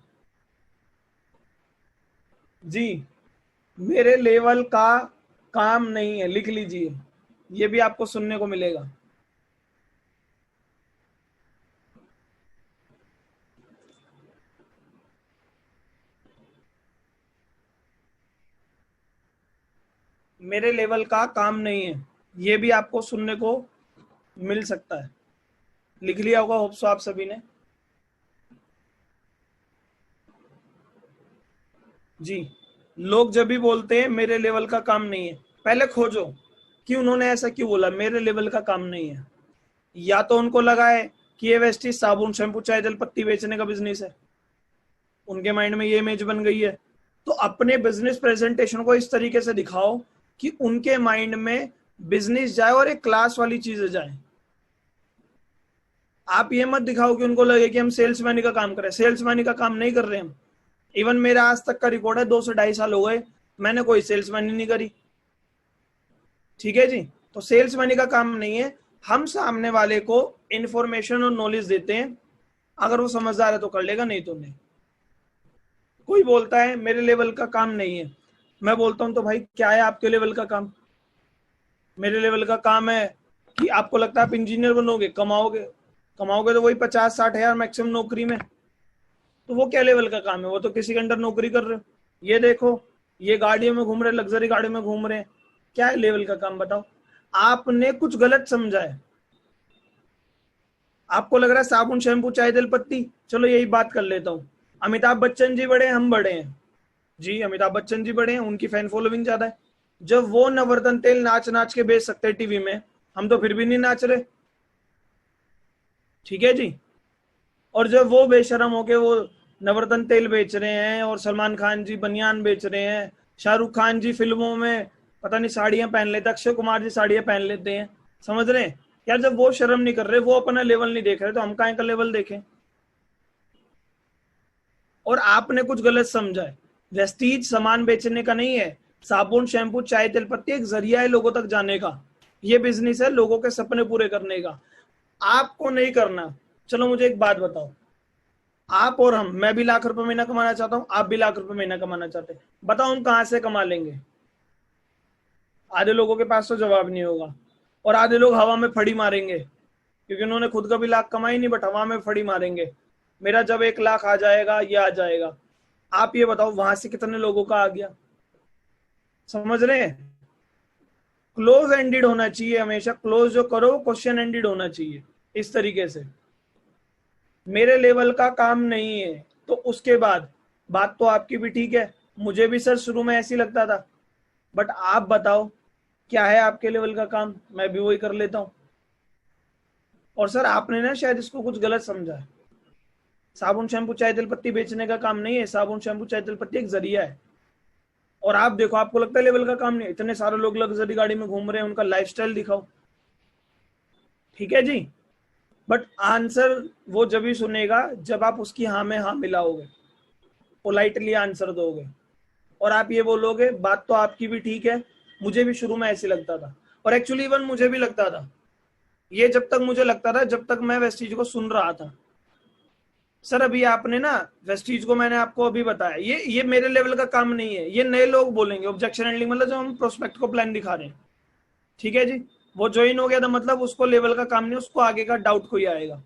Speaker 1: जी, मेरे लेवल का काम नहीं है, लिख लीजिए, ये भी आपको सुनने को मिलेगा। मेरे लेवल का काम नहीं है, ये भी आपको सुनने को मिल सकता है। लिख लिया होगा होप सो आप सभी ने जी। लोग जब भी बोलते हैं मेरे लेवल का काम नहीं है, पहले खोजो कि उन्होंने ऐसा क्यों बोला मेरे लेवल का काम नहीं है। या तो उनको लगा है कि ये वेस्टीज साबुन शैम्पू चाय तेल पत्ती बेचने का बिजनेस है, उनके माइंड में ये इमेज बन गई है। तो अपने बिजनेस प्रेजेंटेशन को इस तरीके से दिखाओ कि उनके माइंड में बिजनेस जाए और एक क्लास वाली चीजें जाए। आप ये मत दिखाओ कि उनको लगे कि हम सेल्समैनी का काम कर रहे हैं, सेल्समैनी का काम नहीं कर रहे हम। इवन मेरा आज तक का रिकॉर्ड है, 2 से 2.5 साल हो गए, मैंने कोई सेल्समैनी नहीं करी, ठीक है जी। तो सेल्समैनी का काम नहीं है, हम सामने वाले को इंफॉर्मेशन और नॉलेज देते हैं, अगर वो समझदार है तो कर लेगा, नहीं तो नहीं। कोई बोलता है मेरे लेवल का काम नहीं है, मैं बोलता हूं तो भाई क्या है आपके लेवल का काम। मेरे लेवल का काम है कि आपको लगता है आप इंजीनियर बनोगे, कमाओगे तो वही 50-60 हजार मैक्सिमम नौकरी में, तो वो क्या लेवल का काम है, वो तो किसी के अंडर नौकरी कर रहे हो। ये देखो, ये गाड़ियों में घूम रहे, लग्जरी गाड़ी में घूम रहे हैं, क्या है लेवल का काम बताओ। आपने कुछ गलत समझा है, आपको लग रहा है साबुन शैम्पू चाय तेल पत्ती, चलो यही बात कर लेता हूँ। अमिताभ बच्चन जी बड़े हैं, हम बड़े हैं जी, अमिताभ बच्चन जी बड़े हैं, उनकी फैन फॉलोइंग ज्यादा है। जब वो नवरत्न तेल नाच नाच के बेच सकते हैं टीवी में, हम तो फिर भी नहीं नाच रहे, ठीक है जी। और जब वो बेशरम होके वो नवरत्न तेल बेच रहे हैं और सलमान खान जी बनियान बेच रहे हैं, शाहरुख खान जी फिल्मों में पता नहीं साड़ियां पहन लेते, अक्षय कुमार जी साड़ियां पहन लेते हैं, समझ रहे हैं यार। जब वो शर्म नहीं कर रहे, वो अपना लेवल नहीं देख रहे, तो हम काहे का लेवल देखें। और आपने कुछ गलत समझा है, वेस्टीज सामान बेचने का नहीं है, साबुन शैम्पू चाय तेल पत्ती एक जरिया है लोगों तक जाने का। ये बिजनेस है लोगों के सपने पूरे करने का, आपको नहीं करना। चलो मुझे एक बात बताओ, आप और हम, मैं भी लाख रुपए महीना कमाना चाहता हूं, आप भी लाख रुपए महीना कमाना चाहते हैं, बताओ हम कहां से कमा लेंगे। आधे लोगों के पास तो जवाब नहीं होगा, और आधे लोग हवा में फड़ी मारेंगे, क्योंकि उन्होंने खुद का भी लाख कमाई नहीं, बट हवा में फड़ी मारेंगे, मेरा जब 1 लाख आ जाएगा, ये आ जाएगा। आप ये बताओ वहां से कितने लोगों का आ गया, समझ रहे हैं। क्लोज एंडेड होना चाहिए हमेशा, क्लोज जो करो क्वेश्चन एंडेड होना चाहिए इस तरीके से। मेरे लेवल का काम नहीं है, तो उसके बाद बात तो आपकी भी ठीक है, मुझे भी सर शुरू में ऐसी लगता था, बट आप बताओ क्या है आपके लेवल का काम, मैं भी वही कर लेता हूं। और सर आपने ना शायद इसको कुछ गलत समझा है, साबुन शैम्पू चाय तेल पत्ती बेचने का काम नहीं है, साबुन शैम्पू चाय तेल पत्ती एक जरिया है। और आप देखो, आपको लगता है लेवल का काम नहीं है, इतने सारे लोग लग्जरी गाड़ी में घूम रहे हैं, उनका लाइफस्टाइल दिखाओ, ठीक है जी। बट आंसर वो जब भी सुनेगा जब आप उसकी हाँ में हाँ मिलाओगे, पोलाइटली आंसर दोगे, और आप ये बोलोगे बात तो आपकी भी ठीक है, मुझे भी शुरू में ऐसे लगता था, और एक्चुअली इवन मुझे भी लगता था ये, जब तक मुझे लगता था जब तक मैं वेस्टीज को सुन रहा था। सर अभी आपने ना वेस्टीज को, मैंने आपको अभी बताया, ये मेरे लेवल का काम नहीं है, ये नए लोग बोलेंगे, ऑब्जेक्शन हैंडलिंग मतलब जब हम प्रोस्पेक्ट को प्लान दिखा रहे हैं, ठीक है जी। वो ज्वाइन हो गया था, मतलब उसको लेवल का काम नहीं, उसको आगे का डाउट कोई आएगा।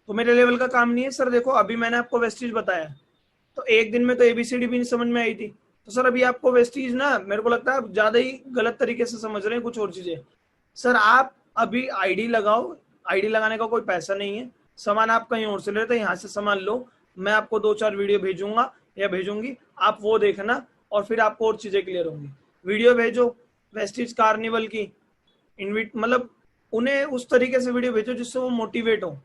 Speaker 1: तो मेरे लेवल का काम नहीं है सर। देखो अभी मैंने आपको वेस्टीज बताया, तो एक दिन में तो एबीसीडी भी नहीं समझ में आई थी। तो सर अभी आपको वेस्टीज ना, मेरे को लगता है आप ज्यादा ही गलत तरीके से समझ रहे हैं कुछ और चीजें। सर आप अभी आईडी लगाओ, आईडी लगाने का कोई पैसा नहीं है, सामान आप कहीं और से लेते, यहाँ से सामान लो, मैं आपको 2-4 वीडियो भेजूंगा या भेजूंगी, आप वो देखना और फिर आपको और चीजें क्लियर होंगी। वीडियो भेजो वेस्टीज कार्निवल की, इनविट मतलब उन्हें उस तरीके से वीडियो भेजो जिससे वो मोटिवेट हो।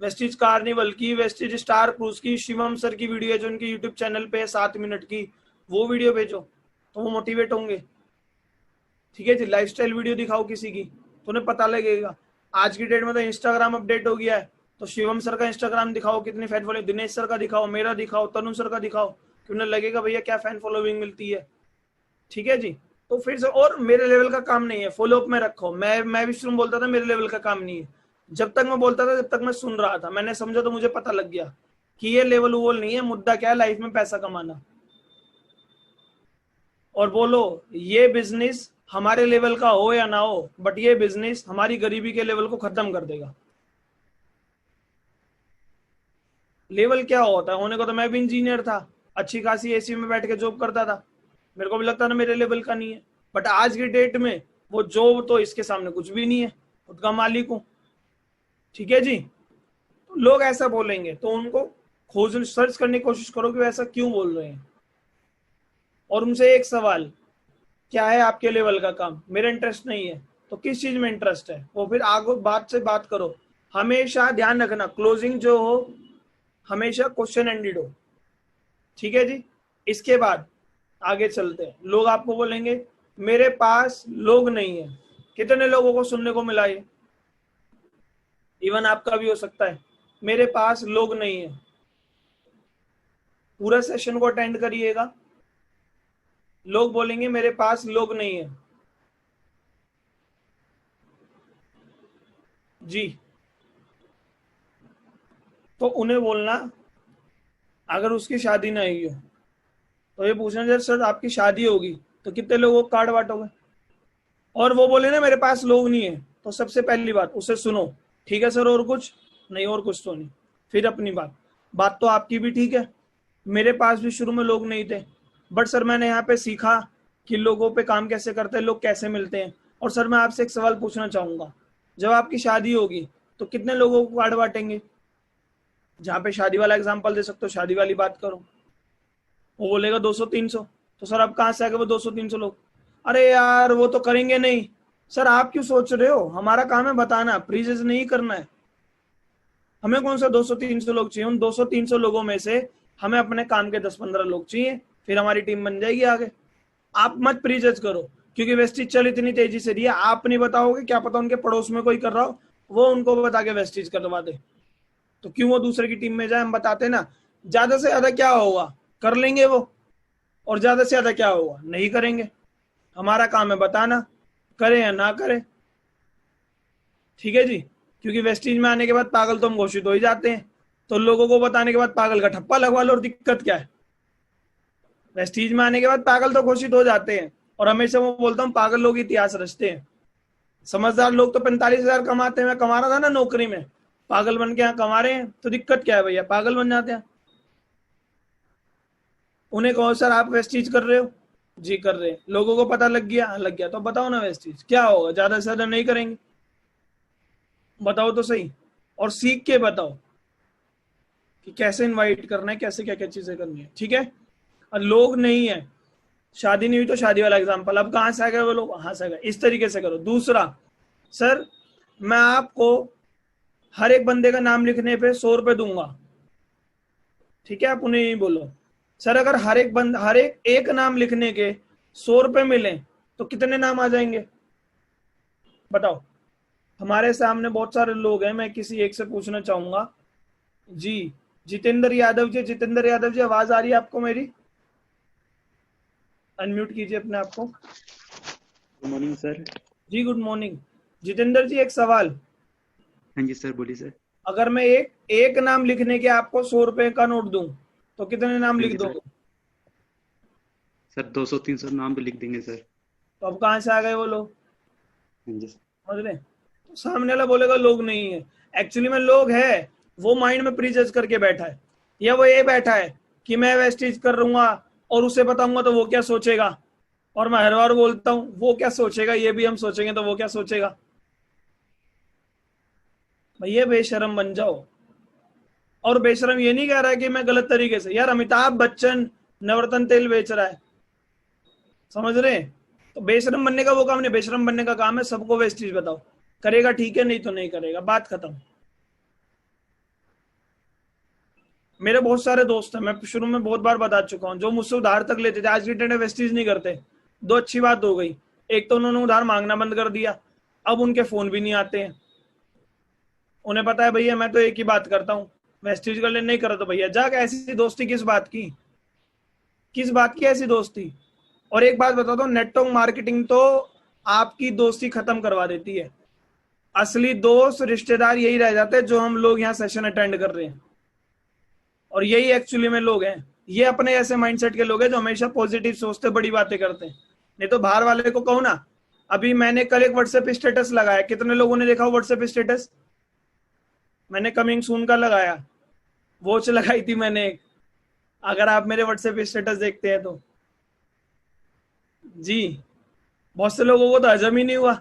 Speaker 1: वेस्टीज कार्निवल की, वेस्टीज स्टार क्रूज की, शिवम सर की वीडियो है जो उनके यूट्यूब चैनल पे है 7 मिनट की, वो वीडियो भेजो तो वो मोटिवेट होंगे। ठीक है जी, लाइफस्टाइल वीडियो दिखाओ किसी की तो उन्हें पता लगेगा। आज की डेट में तो इंस्टाग्राम अपडेट हो गया है, तो शिवम सर का इंस्टाग्राम दिखाओ कितनी फैन फॉलोइंग, दिनेश सर का दिखाओ, मेरा दिखाओ, तनु सर का दिखाओ, कि उन्हें लगेगा भैया क्या फैन फॉलोइंग मिलती है। ठीक है जी। तो फिर से, और मेरे लेवल का काम नहीं है, फॉलो अप में रखो। मैं भी शुरू में बोलता था मेरे लेवल का काम नहीं है, जब तक मैं बोलता था जब तक मैं सुन रहा था, मैंने समझा तो मुझे पता लग गया कि ये लेवल वोल नहीं है, मुद्दा क्या है लाइफ में पैसा कमाना। और बोलो ये बिजनेस हमारे लेवल का हो या ना हो, बट ये बिजनेस हमारी गरीबी के लेवल को खत्म कर देगा। लेवल क्या होता है, होने को तो मैं भी इंजीनियर था, अच्छी खासी एसी में बैठ के जॉब करता था, मेरे को भी लगता था मेरे लेवल का नहीं है, बट आज की डेट में वो जॉब तो इसके सामने कुछ भी नहीं है, खुद का मालिक हूं। ठीक है जी। तो लोग ऐसा बोलेंगे तो उनको खोज सर्च करने की कोशिश करो कि वो ऐसा क्यों बोल रहे हैं। और उनसे एक सवाल, क्या है आपके लेवल का काम, मेरा इंटरेस्ट नहीं है, तो किस चीज में इंटरेस्ट है, वो फिर आगे बात से बात करो। हमेशा ध्यान रखना क्लोजिंग जो हो हमेशा क्वेश्चन एंडेड हो। ठीक है जी। इसके बाद आगे चलते हैं। लोग आपको बोलेंगे मेरे पास लोग नहीं है, कितने लोगों को सुनने को मिला ये, इवन आपका भी हो सकता है, मेरे पास लोग नहीं है। पूरा सेशन को अटेंड करिएगा, लोग बोलेंगे मेरे पास लोग नहीं है जी। तो उन्हें बोलना, अगर उसकी शादी ना हुई हो तो ये पूछना जब सर आपकी शादी होगी तो कितने लोगों को कार्ड बांटोगे। और वो बोले ना मेरे पास लोग नहीं है, तो सबसे पहली बात उसे सुनो, ठीक है सर और कुछ नहीं, और कुछ तो नहीं। फिर अपनी बात तो आपकी भी ठीक है, मेरे पास भी शुरू में लोग नहीं थे, बट सर मैंने यहाँ पे सीखा कि लोगों पे काम कैसे करते हैं, लोग कैसे मिलते हैं। और सर मैं आपसे एक सवाल पूछना चाहूंगा, जब आपकी शादी होगी तो कितने लोगों को कार्ड बांटेंगे। जहाँ पे शादी वाला एग्जाम्पल दे सकते हो शादी वाली बात करो। वो बोलेगा 200-300, तो सर अब कहाँ से आगे वो 200-300 लोग। अरे यार वो तो करेंगे नहीं। सर आप क्यों सोच रहे हो, हमारा काम है बताना, प्रीजेज नहीं करना है। हमें कौन सा 200-300 लोग चाहिए, उन 200-300 लोगों में से हमें अपने काम के 10-15 लोग चाहिए, फिर हमारी टीम बन जाएगी आगे। आप मत प्रीजज करो, क्योंकि वेस्टीज चल इतनी तेजी से रही है, आप नहीं बताओगे, क्या पता उनके पड़ोस में कोई कर रहा हो, वो उनको बता के वेस्टीज करवा दे, तो क्यों वो दूसरे की टीम में जाए। हम बताते ना, ज्यादा से ज्यादा क्या होगा, कर लेंगे वो, और ज्यादा से ज्यादा क्या होगा, नहीं करेंगे। हमारा काम है बताना, करें या ना करें। ठीक है जी। क्योंकि वेस्टीज में आने के बाद पागल तो हम घोषित हो ही जाते हैं, तो लोगों को बताने के बाद पागल का ठप्पा लगवा लो, और दिक्कत क्या है। वेस्टीज में आने के बाद पागल तो घोषित हो जाते हैं, और हमेशा मैं बोलता हूँ पागल लोग इतिहास रचते हैं, समझदार लोग तो 45,000 कमाते हैं। मैं कमा रहा था ना नौकरी में, पागल बन के यहाँ कमा रहे हैं, तो दिक्कत क्या है भैया, पागल बन जाते हैं। उन्हें कहो सर आप वेस्टीज कर रहे हो, जी कर रहे हैं, लोगों को पता लग गया, लग गया तो बताओ ना वेस्टीज क्या होगा, ज्यादा से ज्यादा नहीं करेंगे, बताओ तो सही। और सीख के बताओ कि कैसे इनवाइट करना है, कैसे क्या क्या चीजें करनी है। ठीक है। और लोग नहीं है, शादी नहीं हुई तो शादी वाला एग्जाम्पल, अब कहाँ से आ गए वो लोग, वहां से आ गए, इस तरीके से करो। दूसरा, सर मैं आपको हर एक बंदे का नाम लिखने पे 100 रुपए दूंगा, ठीक है, आप उन्हें ही बोलो सर अगर हर एक नाम लिखने के 100 रुपए मिले तो कितने नाम आ जाएंगे, बताओ। हमारे सामने बहुत सारे लोग हैं, मैं किसी एक से पूछना चाहूंगा जी। जितेंद्र यादव जी, जितेंद्र यादव जी आवाज आ रही है आपको मेरी, अनम्यूट कीजिए अपने आप को।
Speaker 3: Good morning sir.
Speaker 1: जी गुड मॉर्निंग। जितेंद्र जी एक सवाल,
Speaker 3: हाँ जी सर, बोलिए सर।
Speaker 1: अगर मैं एक नाम लिखने के आपको 100 रुपए का नोट दूं तो कितने नाम
Speaker 3: हाँ
Speaker 1: लिख
Speaker 3: जी सर।
Speaker 1: दोगे।
Speaker 3: सर 200-300 नाम तो लिख देंगे सर।
Speaker 1: तो अब कहाँ से आ गए वो लोग,
Speaker 3: हाँ जी
Speaker 1: समझ रहे? तो सामने वाला बोलेगा लोग नहीं है, एक्चुअली में लोग है, वो माइंड में प्रीजज करके बैठा है, या वो ये बैठा है कि मैं वेस्टेज कर रहूंगा और उसे बताऊंगा तो वो क्या सोचेगा, और मैं हर बार बोलता हूँ वो क्या सोचेगा ये भी हम सोचेंगे तो वो क्या सोचेगा। भैया बेशरम बन जाओ। और बेशरम ये नहीं कह रहा है कि मैं गलत तरीके से, यार अमिताभ बच्चन नवरत्न तेल बेच रहा है, समझ रहे हैं? तो बेशरम बनने का वो काम नहीं, बेशरम बनने का काम है सबको वेस्टेज बताओ, करेगा ठीक है, नहीं तो नहीं करेगा, बात खत्म। मेरे बहुत सारे दोस्त हैं, मैं शुरू में बहुत बार बता चुका हूँ, जो मुझसे उधार तक लेते थे आज की डेट में वेस्टेज नहीं करते। दो अच्छी बात हो गई, एक तो उन्होंने उधार मांगना बंद कर दिया, अब उनके फोन भी नहीं आते हैं, उन्हें पता है भैया मैं तो एक ही बात करता हूँ, वेस्टेज कर ले, नहीं करो तो भैया जाके। ऐसी दोस्ती किस बात की, किस बात की ऐसी दोस्ती? और एक बात बताता हूँ, नेटवर्क मार्केटिंग तो आपकी दोस्ती खत्म करवा देती है। असली दोस्त रिश्तेदार यही रह जाते हैं जो हम लोग यहाँ सेशन अटेंड कर रहे हैं, और यही एक्चुअली में लोग हैं। ये अपने ऐसे माइंडसेट के लोग हैं जो हमेशा पॉजिटिव सोचते, बड़ी बातें करते हैं। नहीं तो बाहर वाले को कहो ना, अभी मैंने कल एक व्हाट्सएप स्टेटस लगाया, कितने लोगों ने देखा व्हाट्सएप स्टेटस? मैंने कमिंग सून का लगाया, वॉच लगाई थी मैंने एक, अगर आप मेरे व्हाट्सएप स्टेटस देखते हैं तो जी, बहुत से लोगों को तो हजम ही नहीं हुआ।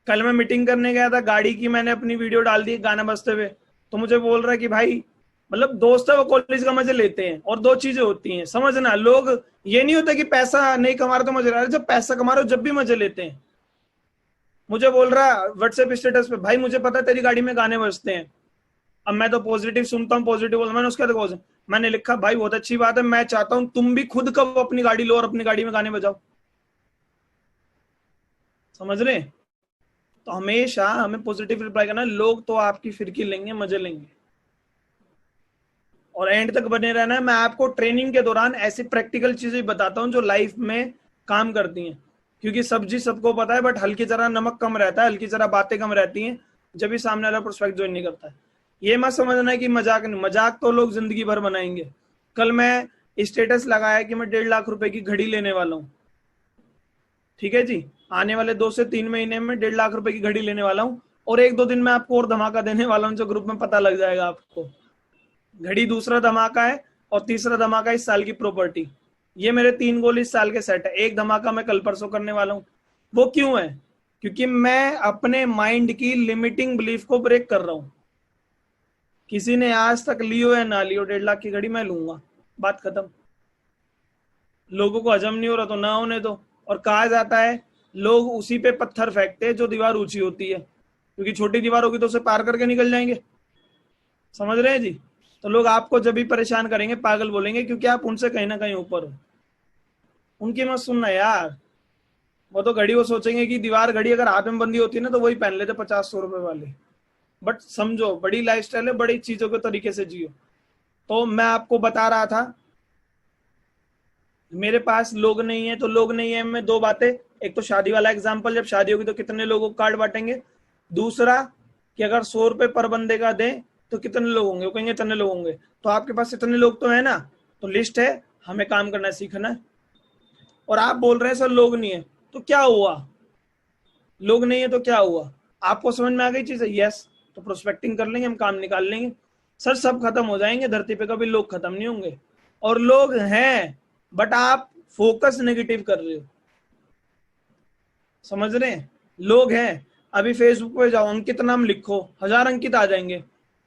Speaker 1: कल मैं मीटिंग करने गया था, गाड़ी की मैंने अपनी वीडियो डाल दी गाना बजते हुए, तो मुझे बोल रहा है कि भाई मतलब दोस्त है वो कॉलेज का मजे लेते हैं। और दो चीजें होती हैं समझना, लोग ये नहीं होता कि पैसा नहीं कमा रहे तो मजे ले रहे, जब पैसा कमा रहे हो जब भी मजे लेते हैं। मुझे बोल रहा व्हाट्सएप स्टेटस पे, भाई मुझे पता है तेरी गाड़ी में गाने बजते हैं। अब मैं तो पॉजिटिव सुनता हूँ, पॉजिटिव बोलता, मैंने उसके बाद मैंने लिखा भाई बहुत अच्छी बात है, मैं चाहता हूँ तुम भी खुद कब अपनी गाड़ी लो और अपनी गाड़ी में गाने बजाओ। समझ रहे? तो हमेशा हमें पॉजिटिव रिप्लाई करना है, लोग तो आपकी फिरकी लेंगे, मजे लेंगे, और एंड तक बने रहना है। मैं आपको ट्रेनिंग के दौरान ऐसी प्रैक्टिकल चीजें बताता हूँ जो लाइफ में काम करती हैं, क्योंकि सब्जी सबको पता है बट हल्की जरा नमक कम रहता है, हल्की जरा बातें कम रहती हैं जब भी सामने वाला प्रोस्पेक्ट ज्वाइन नहीं करता है। ये मत समझना है कि मजाक नहीं, मजाक तो लोग जिंदगी भर बनाएंगे। कल मैं स्टेटस लगाया कि मैं 1.5 लाख रुपए की घड़ी लेने वाला हूँ, ठीक है जी, आने वाले 2 से 3 महीने में 1.5 लाख रुपए की घड़ी लेने वाला हूँ, और 1-2 दिन में आपको और धमाका देने वाला हूँ जो ग्रुप में पता लग जाएगा आपको। घड़ी दूसरा धमाका है, और तीसरा धमाका इस साल की प्रॉपर्टी। ये मेरे 3 गोल इस साल के सेट है। एक धमाका मैं कल परसों करने वाला हूँ। वो क्यों है? क्योंकि मैं अपने माइंड की लिमिटिंग बिलीफ को ब्रेक कर रहा हूँ। किसी ने आज तक लियो या ना लियो 1.5 लाख की घड़ी मैं लूंगा, बात खत्म। लोगों को हजम नहीं हो रहा तो ना होने दो। और कहा जाता है लोग उसी पे पत्थर फेंकते हैं जो दीवार ऊंची होती है, क्योंकि छोटी दीवार होगी तो उसे पार करके निकल जाएंगे। समझ रहे हैं जी? तो लोग आपको जब भी परेशान करेंगे पागल बोलेंगे, क्योंकि आप उनसे कहीं ना कहीं ऊपर हो। उनकी मत सुनना यार, वो तो घड़ी वो सोचेंगे कि दीवार घड़ी अगर हाथ में बंदी होती है ना तो वही पहन लेते 50-100 रुपए वाले। बट समझो बड़ी लाइफस्टाइल है, बड़ी चीजों के तरीके से जियो। तो मैं आपको बता रहा था मेरे पास लोग नहीं है, तो लोग नहीं है में 2 बातें, एक तो शादी वाला एग्जाम्पल, जब शादी होगी तो कितने लोगों को कार्ड बांटेंगे। दूसरा कि अगर 100 रुपए पर बंदे का दें तो कितने लोग होंगे, वो कहेंगे इतने लोग होंगे। तो आपके पास इतने लोग तो है ना, तो लिस्ट है, हमें काम करना सीखना है। और आप बोल रहे हैं सर लोग नहीं है, तो क्या हुआ? लोग नहीं है तो क्या हुआ? आपको समझ में आ गई चीज है? यस, तो प्रोस्पेक्टिंग कर लेंगे, हम काम निकाल लेंगे। सर सब खत्म हो जाएंगे धरती पे, कभी लोग खत्म नहीं होंगे। और लोग हैं बट आप फोकस नेगेटिव कर रहे हो। समझ रहे हैं? लोग हैं, अभी फेसबुक पे जाओ, अंकित नाम लिखो, 1000 अंकित आ जाएंगे।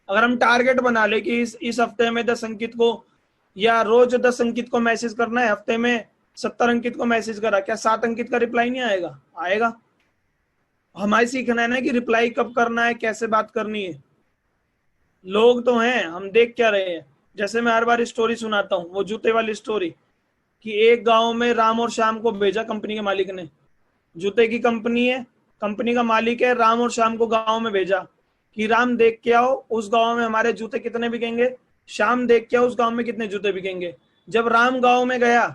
Speaker 1: अगर हम टारगेट बना ले कि इस हफ्ते में 10 अंकित को, या रोज 10 अंकित को मैसेज करना है, हफ्ते में 70 अंकित को मैसेज करा, क्या 7 अंकित का रिप्लाई नहीं आएगा? आएगा। हमारे सीखना है ना कि रिप्लाई कब करना है, कैसे बात करनी है। लोग तो हैं, हम देख क्या रहे हैं। जैसे मैं हर बार स्टोरी सुनाता हूँ, वो जूते वाली स्टोरी, कि एक गांव में राम और श्याम को भेजा कंपनी के मालिक ने। जूते की कंपनी है, कंपनी का मालिक है, राम और श्याम को गांव में भेजा कि राम देख के आओ उस गांव में हमारे जूते कितने बिकेंगे, श्याम देख के आओ उस गांव में कितने जूते बिकेंगे। जब राम गांव में गया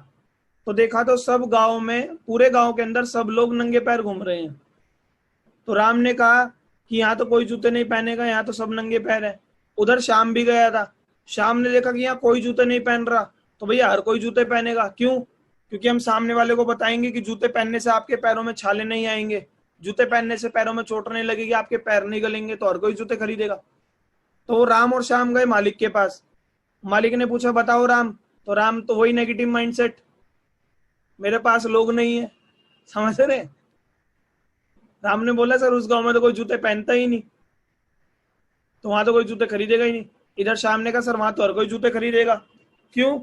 Speaker 1: तो देखा तो सब गांव में, पूरे गांव के अंदर सब लोग नंगे पैर घूम रहे हैं। तो राम ने कहा कि यहाँ तो कोई जूते नहीं पहनेगा, यहाँ तो सब नंगे पैर है। उधर श्याम भी गया था, श्याम ने देखा कि यहाँ कोई जूते नहीं पहन रहा, तो भैया हर कोई जूते पहनेगा, क्यों? क्योंकि हम सामने वाले को बताएंगे कि जूते पहनने से आपके पैरों में छाले नहीं आएंगे, जूते पहनने से पैरों में चोट नहीं लगेगी, आपके पैर नहीं गलेंगे, तो और कोई जूते खरीदेगा। तो वो राम और श्याम गए मालिक के पास। मालिक ने पूछा बताओ राम, तो राम तो वही नेगेटिव माइंडसेट, मेरे पास लोग नहीं है, समझ रहे। राम ने बोला सर उस गांव में तो कोई जूते पहनता ही नहीं, तो वहां तो कोई जूते खरीदेगा ही नहीं। इधर श्याम ने कहा सर वहां तो हर कोई जूते खरीदेगा। क्यों?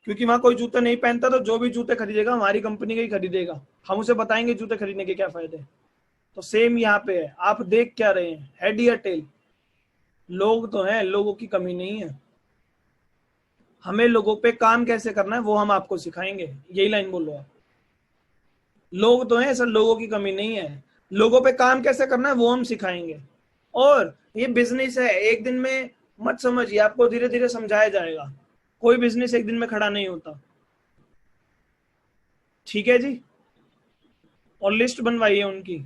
Speaker 1: क्योंकि वहां कोई जूते नहीं पहनता, तो जो भी जूते खरीदेगा हमारी कंपनी के ही खरीदेगा, हम उसे बताएंगे जूते खरीदने के क्या फायदे। तो सेम यहाँ पे है, आप देख क्या रहे हैं, हेड या टेल? लोग तो हैं, लोगों की कमी नहीं है, हमें लोगों पे काम कैसे करना है वो हम आपको सिखाएंगे, यही लाइन बोलो आप। लोग तो हैं सर, लोगों की कमी नहीं है, लोगों पे काम कैसे करना है वो हम सिखाएंगे। और ये बिजनेस है, एक दिन में मत समझिए, आपको धीरे धीरे समझाया जाएगा, कोई बिजनेस एक दिन में खड़ा नहीं होता। ठीक है जी, और लिस्ट बनवाइए उनकी,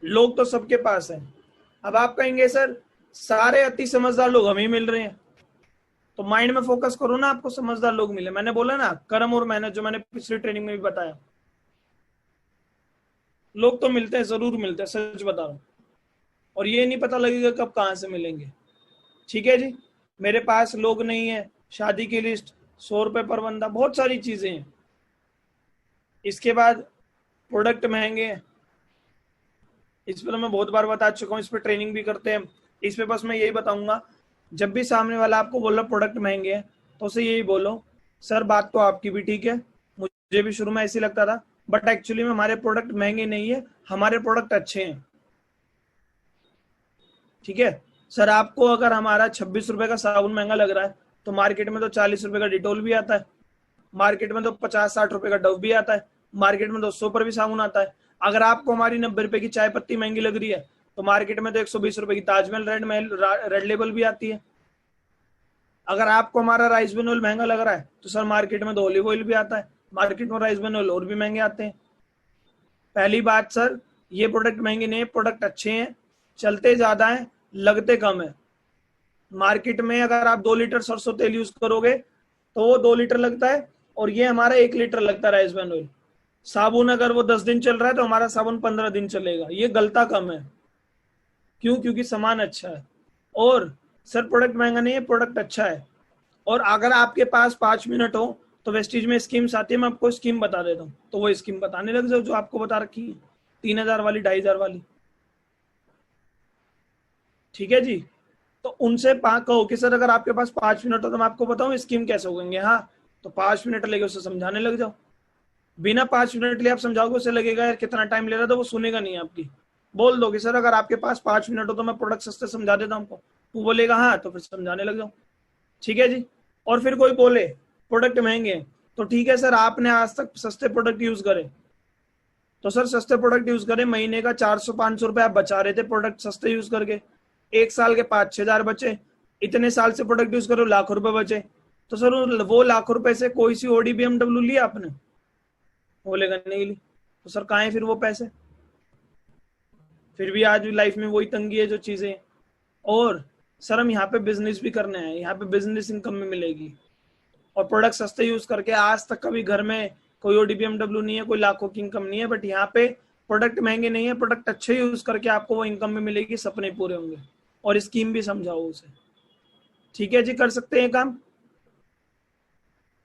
Speaker 1: लोग तो सबके पास है। अब आप कहेंगे सर सारे अति समझदार लोग हमें मिल रहे हैं, तो माइंड में फोकस करो ना, आपको समझदार लोग मिले। मैंने बोला ना कर्म और मेहनत, जो मैंने पिछली ट्रेनिंग में भी बताया, लोग तो मिलते हैं, जरूर मिलते हैं, सच बता रहा हूं, और ये नहीं पता लगेगा कब कहां से मिलेंगे। ठीक है जी, मेरे पास लोग नहीं है, शादी की लिस्ट, 100 रुपए पर बंदा, बहुत सारी चीजें हैं। इसके बाद प्रोडक्ट महंगे हैं, इस पर मैं बहुत बार बता चुका हूँ, इस पर ट्रेनिंग भी करते हैं। इस पे बस मैं यही बताऊंगा, जब भी सामने वाला आपको बोल रहा प्रोडक्ट महंगे हैं, तो उसे यही बोलो सर बात तो आपकी भी ठीक है, मुझे भी शुरू में ऐसे लगता था, बट एक्चुअली में हमारे प्रोडक्ट महंगे नहीं है, हमारे प्रोडक्ट अच्छे हैं। ठीक है सर, आपको अगर हमारा 26 रुपए का साबुन महंगा लग रहा है, तो मार्केट में तो 40 रुपए का डिटोल भी आता है, मार्केट में तो 50-60 रुपए का डव भी आता है, मार्केट में 200 पर भी साबुन आता है। अगर आपको हमारी 90 रुपए की चाय पत्ती महंगी लग रही है, तो मार्केट में तो 120 रुपए की ताजमहल रेड लेबल भी आती है। अगर आपको हमारा राइस ब्रान ऑयल महंगा लग रहा है, तो सर मार्केट में तो ऑलिव ऑयल भी आता है, मार्केट में राइस ब्रान ऑयल और भी महंगे आते हैं। पहली बात सर, ये प्रोडक्ट महंगे नहीं है, प्रोडक्ट अच्छे हैं, चलते ज्यादा है, लगते कम है। मार्केट में अगर आप 2 लीटर सरसों तेल यूज करोगे तो वो 2 लीटर लगता है, और ये हमारा 1 लीटर लगता है राइस ब्रान ऑयल। साबुन अगर वो 10 दिन चल रहा है, तो हमारा साबुन 15 दिन चलेगा, ये गलता कम है। क्यों? क्योंकि सामान अच्छा है। और सर प्रोडक्ट महंगा नहीं है, प्रोडक्ट अच्छा है। और अगर आपके पास 5 मिनट हो, तो वेस्टीज में स्कीम्स आती है, मैं आपको स्कीम बता देता हूँ, तो वो स्कीम बताने लग जाओ जो आपको बता रखी है, 3000 वाली, 2500 वाली। ठीक है जी, तो उनसे कहो कि सर अगर आपके पास 5 मिनट हो तो मैं आपको बताऊं स्कीम कैसे होंगे। हाँ, तो 5 मिनट लगे उसे समझाने लग जाओ। बिना 5 मिनट लिए आप समझाओगे, उसे लगेगा यार कितना टाइम ले रहा था, वो सुनेगा नहीं आपकी। बोल दोगे सर अगर आपके पास 5 मिनट हो तो मैं प्रोडक्ट सस्ते समझा देता हूँ, वो बोलेगा हाँ, तो फिर समझाने लग जाओ। ठीक है जी। और फिर कोई बोले प्रोडक्ट महंगे हैं, तो ठीक है सर, आपने आज तक सस्ते प्रोडक्ट यूज करे, तो सर सस्ते प्रोडक्ट यूज करें, महीने का 400-500 रुपए आप बचा रहे थे प्रोडक्ट सस्ते यूज करके, 1 साल के 5-6 हजार बचे, इतने साल से प्रोडक्ट यूज करो, लाखों रुपए बचे। तो सर वो लाखों रुपए से कोई सी ओडी BMW लिया आपने? बोलेगा नहीं ली। तो सर कहाँ है फिर वो पैसे? फिर भी आज भी लाइफ में वही तंगी है जो चीजें। और सर हम यहाँ पे बिजनेस भी करने हैं, यहाँ पे बिजनेस इनकम में मिलेगी, और प्रोडक्ट सस्ते यूज करके आज तक कभी घर में कोई ओडी BMW नहीं है, कोई लाखों की इनकम नहीं है, बट यहाँ पे प्रोडक्ट महंगे नहीं है, प्रोडक्ट अच्छे यूज करके आपको वो इनकम में मिलेगी, सपने पूरे होंगे। और स्कीम भी समझाओ उसे। ठीक है जी, कर सकते हैं काम।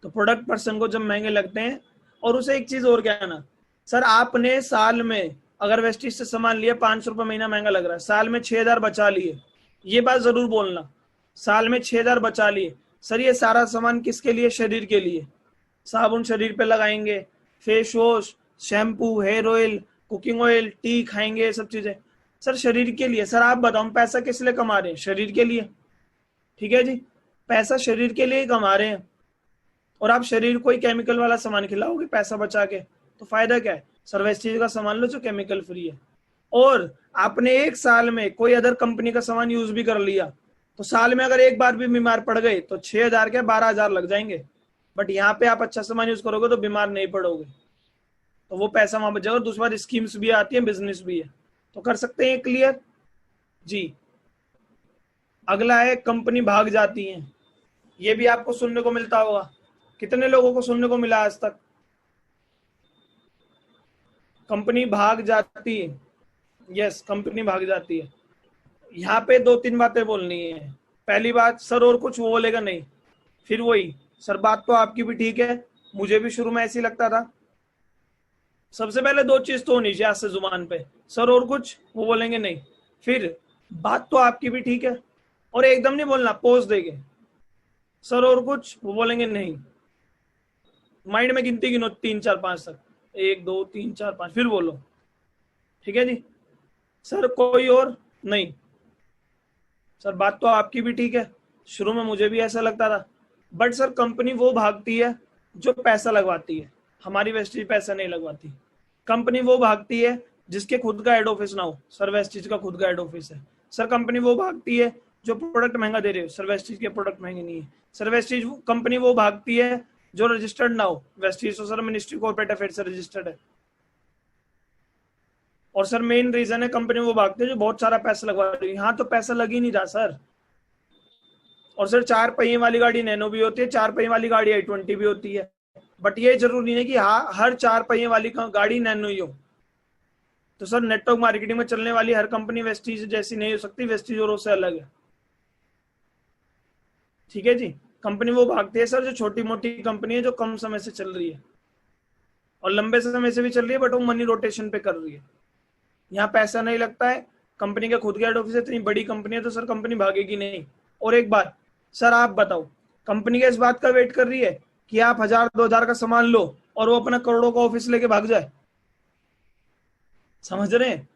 Speaker 1: तो प्रोडक्ट पर्सन को जब महंगे लगते हैं, और उसे एक चीज और कहना, सर आपने साल में अगर वेस्टिज से सामान लिया, 500 रुपये महीना महंगा लग रहा है, साल में 6000 बचा लिए, ये बात जरूर बोलना, साल में 6000 बचा लिए। सर ये सारा सामान किसके लिए? शरीर के लिए। साबुन शरीर पे लगाएंगे, face wash, shampoo, hair oil, cooking oil, tea खाएंगे, सब चीजें सर शरीर के लिए। सर आप बताओ पैसा किस लिए कमा रहे हैं? शरीर के लिए। ठीक है जी, पैसा शरीर के लिए ही कमा रहे हैं, और आप शरीर को ही केमिकल वाला सामान खिलाओगे पैसा बचा के, तो फायदा क्या है? सर वेस्टीज का सामान लो जो केमिकल फ्री है। और आपने 1 साल में कोई अदर कंपनी का सामान यूज भी कर लिया, तो साल में अगर एक बार भी बीमार पड़ गए तो 6000 के 12000 लग जाएंगे। बट यहाँ पे आप अच्छा सामान यूज करोगे तो बीमार नहीं पड़ोगे, तो वो पैसा वहां बच जाएगा। दूसरी बार स्कीम्स भी आती है, बिजनेस भी है, तो कर सकते हैं। क्लियर जी। अगला है कंपनी भाग जाती है, ये भी आपको सुनने को मिलता होगा। कितने लोगों को सुनने को मिला आज तक? कंपनी भाग जाती है। यस, कंपनी भाग जाती है। यहाँ पे 2-3 बातें बोलनी है। पहली बात, सर और कुछ? वो बोलेगा नहीं। फिर वही, सर बात तो आपकी भी ठीक है, मुझे भी शुरू में ऐसे ही लगता था। सबसे पहले 2 चीज तो होनी चाहिए आज से जुबान पे, सर और कुछ? वो बोलेंगे नहीं। फिर बात तो आपकी भी ठीक है, और एकदम नहीं बोलना, पोज देके सर और कुछ? वो बोलेंगे नहीं। माइंड में गिनती गिनो 3 4 5 तक, 1 2 3 4 5, फिर बोलो। ठीक है जी? सर कोई और? नहीं। सर बात तो आपकी भी ठीक है, शुरू में मुझे भी ऐसा लगता था, बट सर कंपनी वो भागती है जो पैसा लगवाती है, हमारी वेस्टीज पैसा नहीं लगवाती। कंपनी वो भागती है जिसके खुद का हेड ऑफिस ना हो, सर वेस्टीज का खुद का हेड ऑफिस है। सर कंपनी वो भागती है जो प्रोडक्ट महंगा दे रहे हो, सर वेस्टीज के प्रोडक्ट महंगे नहीं है। सर वेस्टीज कंपनी वो भागती है जो रजिस्टर्ड ना हो, वेस्टीज तो सर मिनिस्ट्री कॉर्पोरेट अफेयर से रजिस्टर्ड है। और सर मेन रीजन है कंपनी वो भागती है जो बहुत सारा पैसा लगवा रही है। यहाँ तो पैसा लग ही नहीं रहा सर। और सर 4 पहिए वाली गाड़ी नैनो भी होती है, 4 पहिए वाली गाड़ी i20 भी होती है, बट ये जरूरी नहीं कि हाँ हर 4 पहिए वाली गाड़ी नैनो ही हो। तो सर नेटवर्क मार्केटिंग में चलने वाली हर कंपनी वेस्टीज जैसी नहीं हो सकती, वेस्टीज और उससे अलग है। ठीक है जी? कंपनी वो भागती है सर जो छोटी मोटी कंपनी है, जो कम समय से चल रही है और लंबे समय से भी चल रही है, बट वो मनी रोटेशन पे कर रही है। यहाँ पैसा नहीं लगता है, कंपनी का खुद का हेड ऑफिस है, इतनी बड़ी कंपनी है, तो सर कंपनी भागेगी नहीं। और एक बात सर, आप बताओ, कंपनी क्या इस बात का वेट कर रही है कि आप 1000-2000 का सामान लो और वो अपना करोड़ों का ऑफिस लेके भाग जाए? समझ रहे हैं?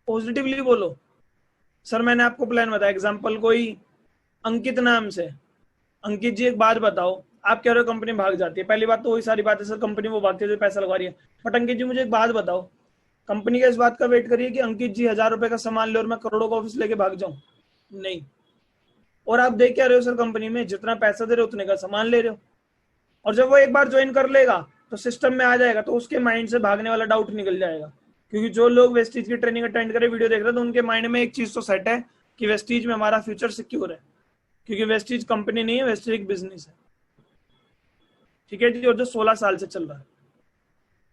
Speaker 1: पॉजिटिवली बोलो। सर मैंने आपको प्लान बताया, एग्जांपल कोई अंकित नाम से, अंकित जी एक बात बताओ, आप कह रहे हो कंपनी भाग जाती है, पहली बात तो वही सारी बात है सर, कंपनी वो भागती है जो पैसा लगा रही है। बट अंकित जी मुझे एक बात बताओ, कंपनी का इस बात का वेट करिए कि अंकित जी 1000 रुपए का सामान ले और मैं करोड़ों का ऑफिस लेके भाग जाऊं? नहीं। और आप देख क्या रहे हो सर, कंपनी में जितना पैसा दे रहे हो उतने का सामान ले रहे हो। और जब वो एक बार ज्वाइन कर लेगा तो सिस्टम में आ जाएगा, तो उसके माइंड से भागने वाला डाउट निकल जाएगा। क्योंकि जो लोग वेस्टीज की ट्रेनिंग अटेंड करे, वीडियो देख रहे हैं, तो उनके माइंड में एक चीज तो सेट है कि वेस्टीज में हमारा फ्यूचर सिक्योर है, क्योंकि वेस्टीज कंपनी नहीं है, वेस्टीज एक बिजनेस है। ठीक है जी? और जो 16 साल से चल रहा है।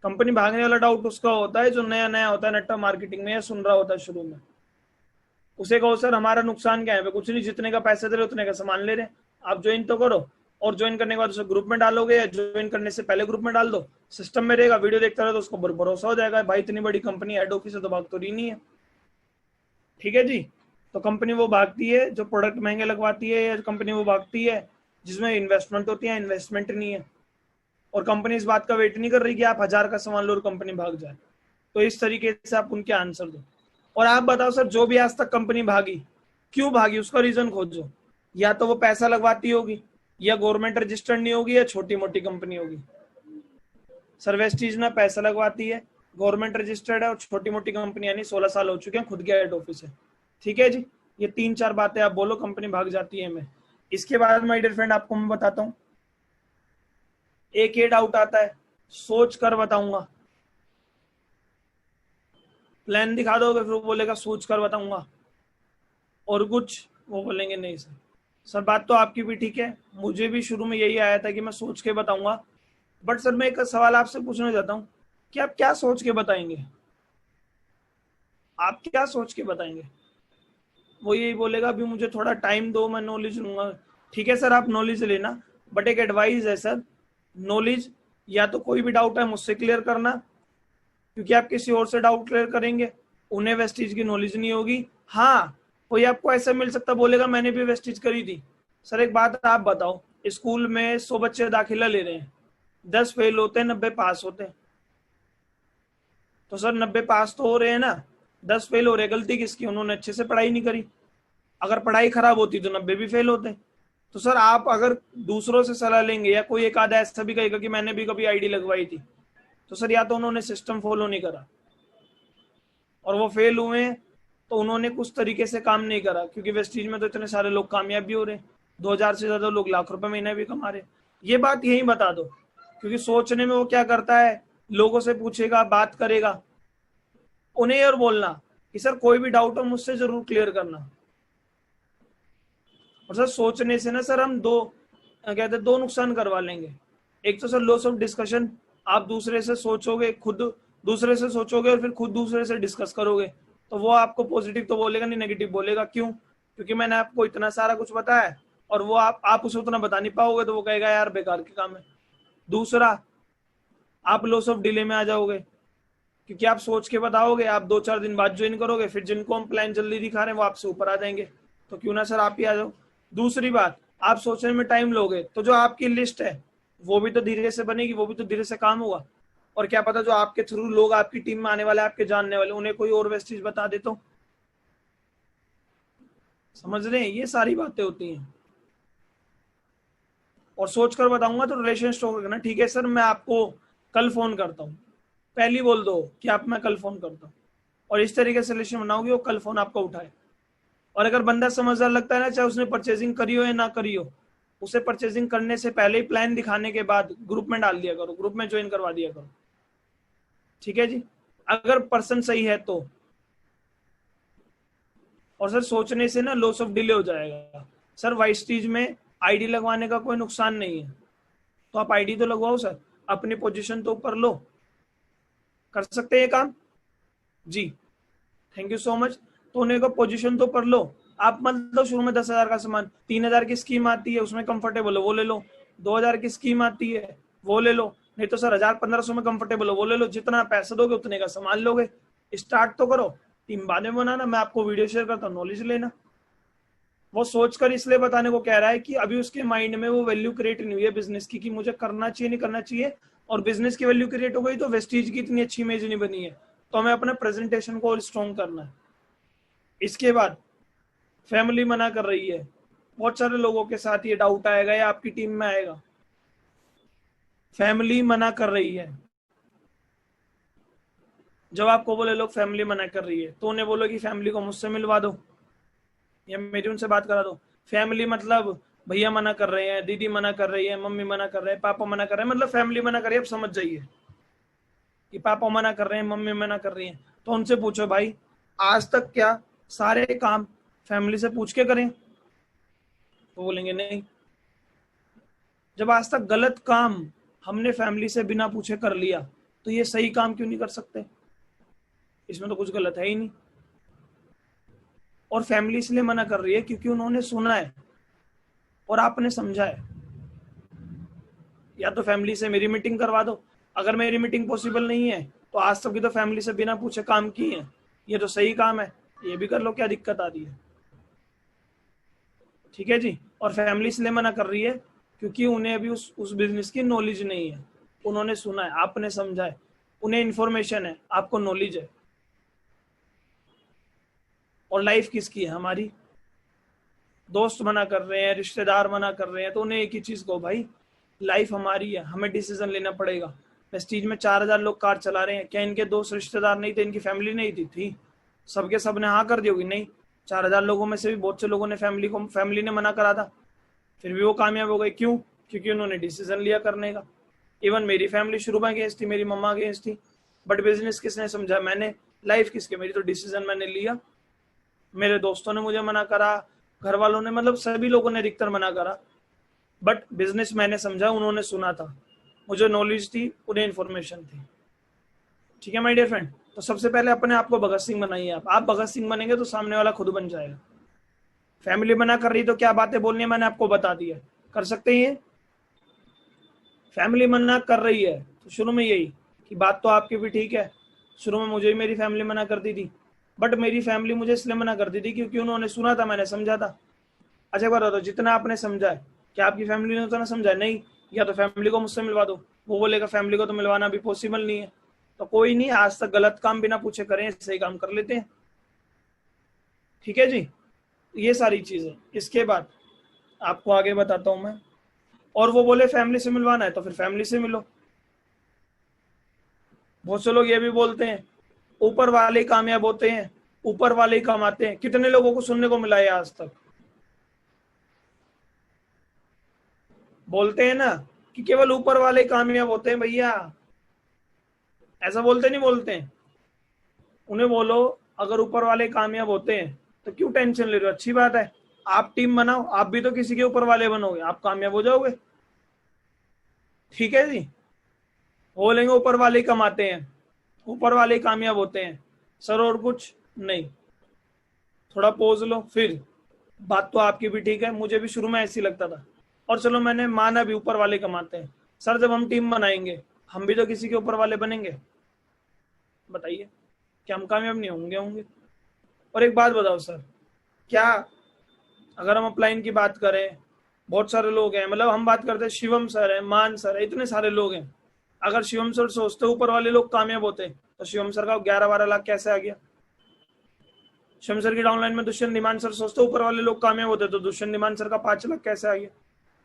Speaker 1: कंपनी भागने वाला डाउट उसका होता है जो नया नया होता है नेटवर्क मार्केटिंग में या सुन रहा होता है शुरू में। उसे कहो सर हमारा नुकसान क्या है? कुछ नहीं, जितने का पैसे दे रहे उतने का सामान ले रहे। आप ज्वाइन तो करो, और ज्वाइन करने के बाद उसे ग्रुप में डालोगे या ज्वाइन करने से पहले ग्रुप में डाल दो, सिस्टम में रहेगा, वीडियो देखता रहे तो उसको भरोसा हो जाएगा, भाई इतनी बड़ी कंपनी हेड ऑफिस है तो भाग तो रही नहीं है। ठीक है जी? तो कंपनी वो भागती है जो प्रोडक्ट महंगे लगवाती है, या कंपनी वो भागती है जिसमें इन्वेस्टमेंट होती है, इन्वेस्टमेंट नहीं है। और कंपनी इस बात का वेट नहीं कर रही कि आप 1000 का सामान लो और कंपनी भाग जाए। तो इस तरीके से आप उनके आंसर दो। और आप बताओ सर, जो भी आज तक कंपनी भागी, क्यों भागी? उसका रीजन खोजो। या तो वो पैसा लगवाती होगी, या गवर्नमेंट रजिस्टर्ड नहीं होगी, या छोटी मोटी कंपनी होगी। सर वेस्टीज ना पैसा लगवाती है, गवर्नमेंट रजिस्टर्ड है, और छोटी मोटी कंपनी यानी 16 साल हो चुके हैं, खुद के हेड ऑफिस है। ठीक है जी? ये 3-4 बातें आप बोलो, कंपनी भाग जाती है में। इसके बाद माय डियर फ्रेंड आपको मैं बताता हूँ, एक ये डाउट आता है, सोच कर बताऊंगा। प्लान दिखा दोगे? फिर वो बोलेगा सोच कर बताऊंगा। और कुछ? वो बोलेंगे नहीं सर। सर बात तो आपकी भी ठीक है, मुझे भी शुरू में यही आया था कि मैं सोच के बताऊंगा, बट सर मैं एक सवाल आपसे पूछना चाहता हूँ कि आप क्या सोच के बताएंगे? आप क्या सोच के बताएंगे? वो यही बोलेगा अभी मुझे थोड़ा टाइम दो, मैं नॉलेज लूंगा। ठीक है सर, आप नॉलेज लेना, बट एक एडवाइस है सर, नॉलेज या तो कोई भी डाउट है मुझसे क्लियर करना, क्योंकि आप किसी और से डाउट क्लियर करेंगे, उन्हें वेस्टीज की नॉलेज नहीं होगी। हाँ, कोई आपको ऐसा मिल सकता, बोलेगा मैंने भी वेस्टीज करी थी। सर एक बात आप बताओ, स्कूल में 100 बच्चे दाखिला ले रहे हैं, 10 फेल होते हैं, 90 पास होते हैं। तो सर 90 पास तो हो रहे हैं ना, 10 फेल हो रहे, गलती किसकी? उन्होंने अच्छे से पढ़ाई नहीं करी। अगर पढ़ाई खराब होती तो 90 भी फेल होते। तो सर आप अगर दूसरों से सलाह लेंगे, या कोई एक आधा ऐसा भी कहेगा कि मैंने भी कभी आईडी लगवाई थी, तो सर या तो उन्होंने सिस्टम फॉलो नहीं करा, और वो फेल हुए तो उन्होंने कुछ तरीके से काम नहीं करा, क्योंकि वेस्टीज में तो इतने सारे लोग कामयाब भी हो रहे, 2000 से ज्यादा लोग लाख रुपए महीने भी कमा रहे। ये बात यही बता दो, क्योंकि सोचने में वो क्या करता है, लोगों से पूछेगा, बात करेगा, उन्हें और बोलना कि सर कोई भी डाउट हो मुझसे जरूर क्लियर करना। और सर सोचने से ना सर हम दो कहते हैं दो नुकसान करवा लेंगे। एक तो सर लॉस ऑफ डिस्कशन, आप दूसरे से सोचोगे, खुद दूसरे से सोचोगे और फिर खुद दूसरे से डिस्कस करोगे, तो वो आपको पॉजिटिव तो बोलेगा नहीं, नेगेटिव बोलेगा। क्यों? क्योंकि मैंने आपको इतना सारा कुछ बताया है और वो आप उसे उतना बता नहीं पाओगे, तो वो कहेगा यार बेकार के काम है। दूसरा, आप लॉस ऑफ डिले में आ जाओगे, क्योंकि आप सोच के बताओगे, आप 2-4 दिन बाद ज्वाइन करोगे, फिर जिनको हम प्लान जल्दी दिखा रहे हैं वो आपसे ऊपर आ जाएंगे, तो क्यों ना सर आप ही आ जाओ। दूसरी बात, आप सोचने में टाइम लोगे तो जो आपकी लिस्ट है वो भी तो धीरे से बनेगी, वो भी तो धीरे से काम होगा। और क्या पता जो आपके थ्रू लोग आपकी टीम में आने वाले, आपके जानने वाले, उन्हें कोई और वेस्टेज बता दे तो। समझ रहे हैं? ये सारी बातें होती हैं। और सोच कर बताऊंगा तो रिलेशन स्ट्रॉन्ग होगा ना। ठीक है सर, मैं आपको कल फोन करता हूँ, पहली बोल दो कि आप मैं कल फोन करता हूँ, और इस तरीके से रिलेशन बनाओगे वो कल फोन आपको उठाए। और अगर बंदा समझदार लगता है ना, चाहे उसने परचेजिंग करी हो या ना करी हो, उसे परचेजिंग करने से पहले ही प्लान दिखाने के बाद ग्रुप में डाल दिया करो, ग्रुप में ज्वाइन करवा दिया करो। ठीक है जी, अगर पर्सन सही है तो। और सर सोचने से ना लॉस ऑफ डिले हो जाएगा। सर वाइस्टीज में आईडी लगवाने का कोई नुकसान नहीं है, तो आप आईडी तो लगवाओ सर, अपनी पोजीशन तो ऊपर लो। कर सकते हैं ये काम जी, थैंक यू सो मच। तो उन्हें को पोजीशन तो ऊपर लो। आप मतलब शुरू में 10,000 का सामान, 3,000 की स्कीम आती है उसमें कंफर्टेबल हो वो ले लो, 2,000 की स्कीम आती है वो ले लो, नहीं तो सर 1,000-1,500 में कंफर्टेबल हो वो ले लो। जितना पैसा दोगे उतने का सामान लोगे। स्टार्ट तो करो, टीम बाद में बनाना, मैं आपको वीडियो शेयर करता हूँ, नॉलेज लेना। वो सोचकर इसलिए बताने को कह रहा है कि अभी उसके माइंड में वो वैल्यू क्रिएट नहीं हुई है बिजनेस की, कि मुझे करना चाहिए नहीं करना चाहिए। और बिजनेस की वैल्यू क्रिएट हो गई तो वेस्टीज की इतनी अच्छी इमेज नहीं बनी है, तो हमें अपने प्रेजेंटेशन को और स्ट्रॉन्ग करना है। इसके बाद फैमिली मना कर रही है, बहुत सारे लोगों के साथ ये डाउट आएगा या आपकी टीम में आएगा। फैमिली मना कर रही है, जब आपको बोले लोग फैमिली मना कर रही है, तो उन्हें बोलो कि फैमिली को मुझसे मिलवा दो या मेरी उनसे बात करा दो। फैमिली मतलब भैया मना कर रहे हैं, दीदी मना कर रही है, मम्मी मना कर रहे हैं, पापा मना कर रहे हैं, मतलब फैमिली मना कर रही है। अब समझ जाइए कि पापा मना कर रहे हैं, मम्मी मना कर रही है, तो उनसे पूछो भाई आज तक क्या सारे काम फैमिली से पूछ के करें? तो बोलेंगे नहीं। जब आज तक गलत काम हमने फैमिली से बिना पूछे कर लिया, तो ये सही काम क्यों नहीं कर सकते? इसमें तो कुछ गलत है ही नहीं। और फैमिली इसलिए मना कर रही है क्योंकि उन्होंने सुना है और आपने समझा है। या तो फैमिली से मेरी मीटिंग करवा दो, अगर मेरी मीटिंग पॉसिबल नहीं है तो आज तक की तो फैमिली से बिना पूछे काम किए हैं, ये तो सही काम है, ये भी कर लो, क्या दिक्कत आ रही है? ठीक है जी। और फैमिली इसलिए मना कर रही है क्योंकि उन्हें अभी उस बिजनेस की नॉलेज नहीं है। उन्होंने सुना है, आपने समझा है, उन्हें इंफॉर्मेशन है, आपको नॉलेज है। और लाइफ किसकी है? हमारी। दोस्त मना कर रहे हैं, रिश्तेदार मना कर रहे हैं, तो उन्हें एक ही चीज को, भाई लाइफ हमारी है, हमें डिसीजन लेना पड़ेगा। प्रेस्टीज में 4,000 लोग कार चला रहे हैं, क्या इनके दोस्त रिश्तेदार नहीं थे, इनकी फैमिली नहीं थी? सबके सब ने हाँ कर दी होगी? नहीं। 4,000 लोगों में से भी बहुत से लोगों ने फैमिली ने मना करा था, फिर भी वो कामयाब हो गए। क्यों? क्योंकि उन्होंने डिसीजन लिया करने का। इवन मेरी फैमिली शुरू में अगेंस्ट थी, मेरी मम्मा अगेंस्ट थी, बट बिजनेस किसने समझा? मैंने। लाइफ किसके? मेरी। तो डिसीजन मैंने लिया। मेरे दोस्तों ने मुझे मना करा, घर वालों ने, मतलब सभी लोगों ने अधिकतर मना करा, बट बिजनेस मैंने समझा, उन्होंने सुना था, मुझे नॉलेज थी, उन्हें इन्फॉर्मेशन थी। ठीक है माय डियर फ्रेंड। तो सबसे पहले अपने आप को भगत सिंह बनाइए। आप भगत सिंह बनेंगे तो सामने वाला खुद बन जाएगा। फैमिली मना कर रही तो क्या बातें बोलनी है मैंने आपको बता दिया, कर सकते हैं। फैमिली मना कर रही है तो शुरू में यही कि बात तो आपकी भी ठीक है, शुरू में मुझे ही मेरी फैमिली मना करती थी, बट मेरी फैमिली मुझे इसलिए मना करती थी क्योंकि उन्होंने सुना था, मैंने समझा था। अच्छा बात तो जितना आपने समझा है, क्या आपकी फैमिली ने उतना समझा? नहीं। या तो फैमिली को मुझसे मिलवा दो, वो बोलेगा फैमिली को तो मिलवाना भी पॉसिबल नहीं है, तो कोई नहीं, आज तक गलत काम बिना पूछे करें, सही काम कर लेते हैं। ठीक है जी, ये सारी चीजें। इसके बाद आपको आगे बताता हूं मैं। और वो बोले फैमिली से मिलवाना है तो फिर फैमिली से मिलो। बहुत से लोग ये भी बोलते हैं ऊपर वाले ही कामयाब होते हैं, ऊपर वाले ही कमाते हैं। कितने लोगों को सुनने को मिला है आज तक? बोलते हैं ना कि केवल ऊपर वाले कामयाब होते हैं। भैया ऐसा बोलते नहीं बोलते हैं? उन्हें बोलो अगर ऊपर वाले कामयाब होते हैं तो क्यों टेंशन ले रहे हो? अच्छी बात है, आप टीम बनाओ, आप भी तो किसी के ऊपर वाले बनोगे, आप कामयाब हो जाओगे। ठीक है जी, बोलेंगे ऊपर वाले ही कमाते हैं, ऊपर वाले ही कामयाब होते हैं सर, और कुछ नहीं। थोड़ा पोज लो फिर। बात तो आपकी भी ठीक है, मुझे भी शुरू में ऐसी लगता था, और चलो मैंने माना भी ऊपर वाले कमाते हैं। सर जब हम टीम बनाएंगे हम भी तो किसी के ऊपर वाले बनेंगे, बताइए क्या हम कामयाब नहीं होंगे? होंगे। और एक बात बताओ सर, क्या अगर हम अपलाइन की बात करें, बहुत सारे लोग हैं, मतलब हम बात करते हैं शिवम सर है, मान सर है, इतने सारे लोग हैं। अगर शिवम सर सोचते ऊपर वाले लोग कामयाब होते तो शिवम सर का 11-12 लाख कैसे आ गया? शिवम सर की डाउनलाइन में दुष्यंत निमान सर सोचते ऊपर वाले लोग कामयाब होते तो दुष्यंत निमान सर का 5 लाख कैसे आ गया?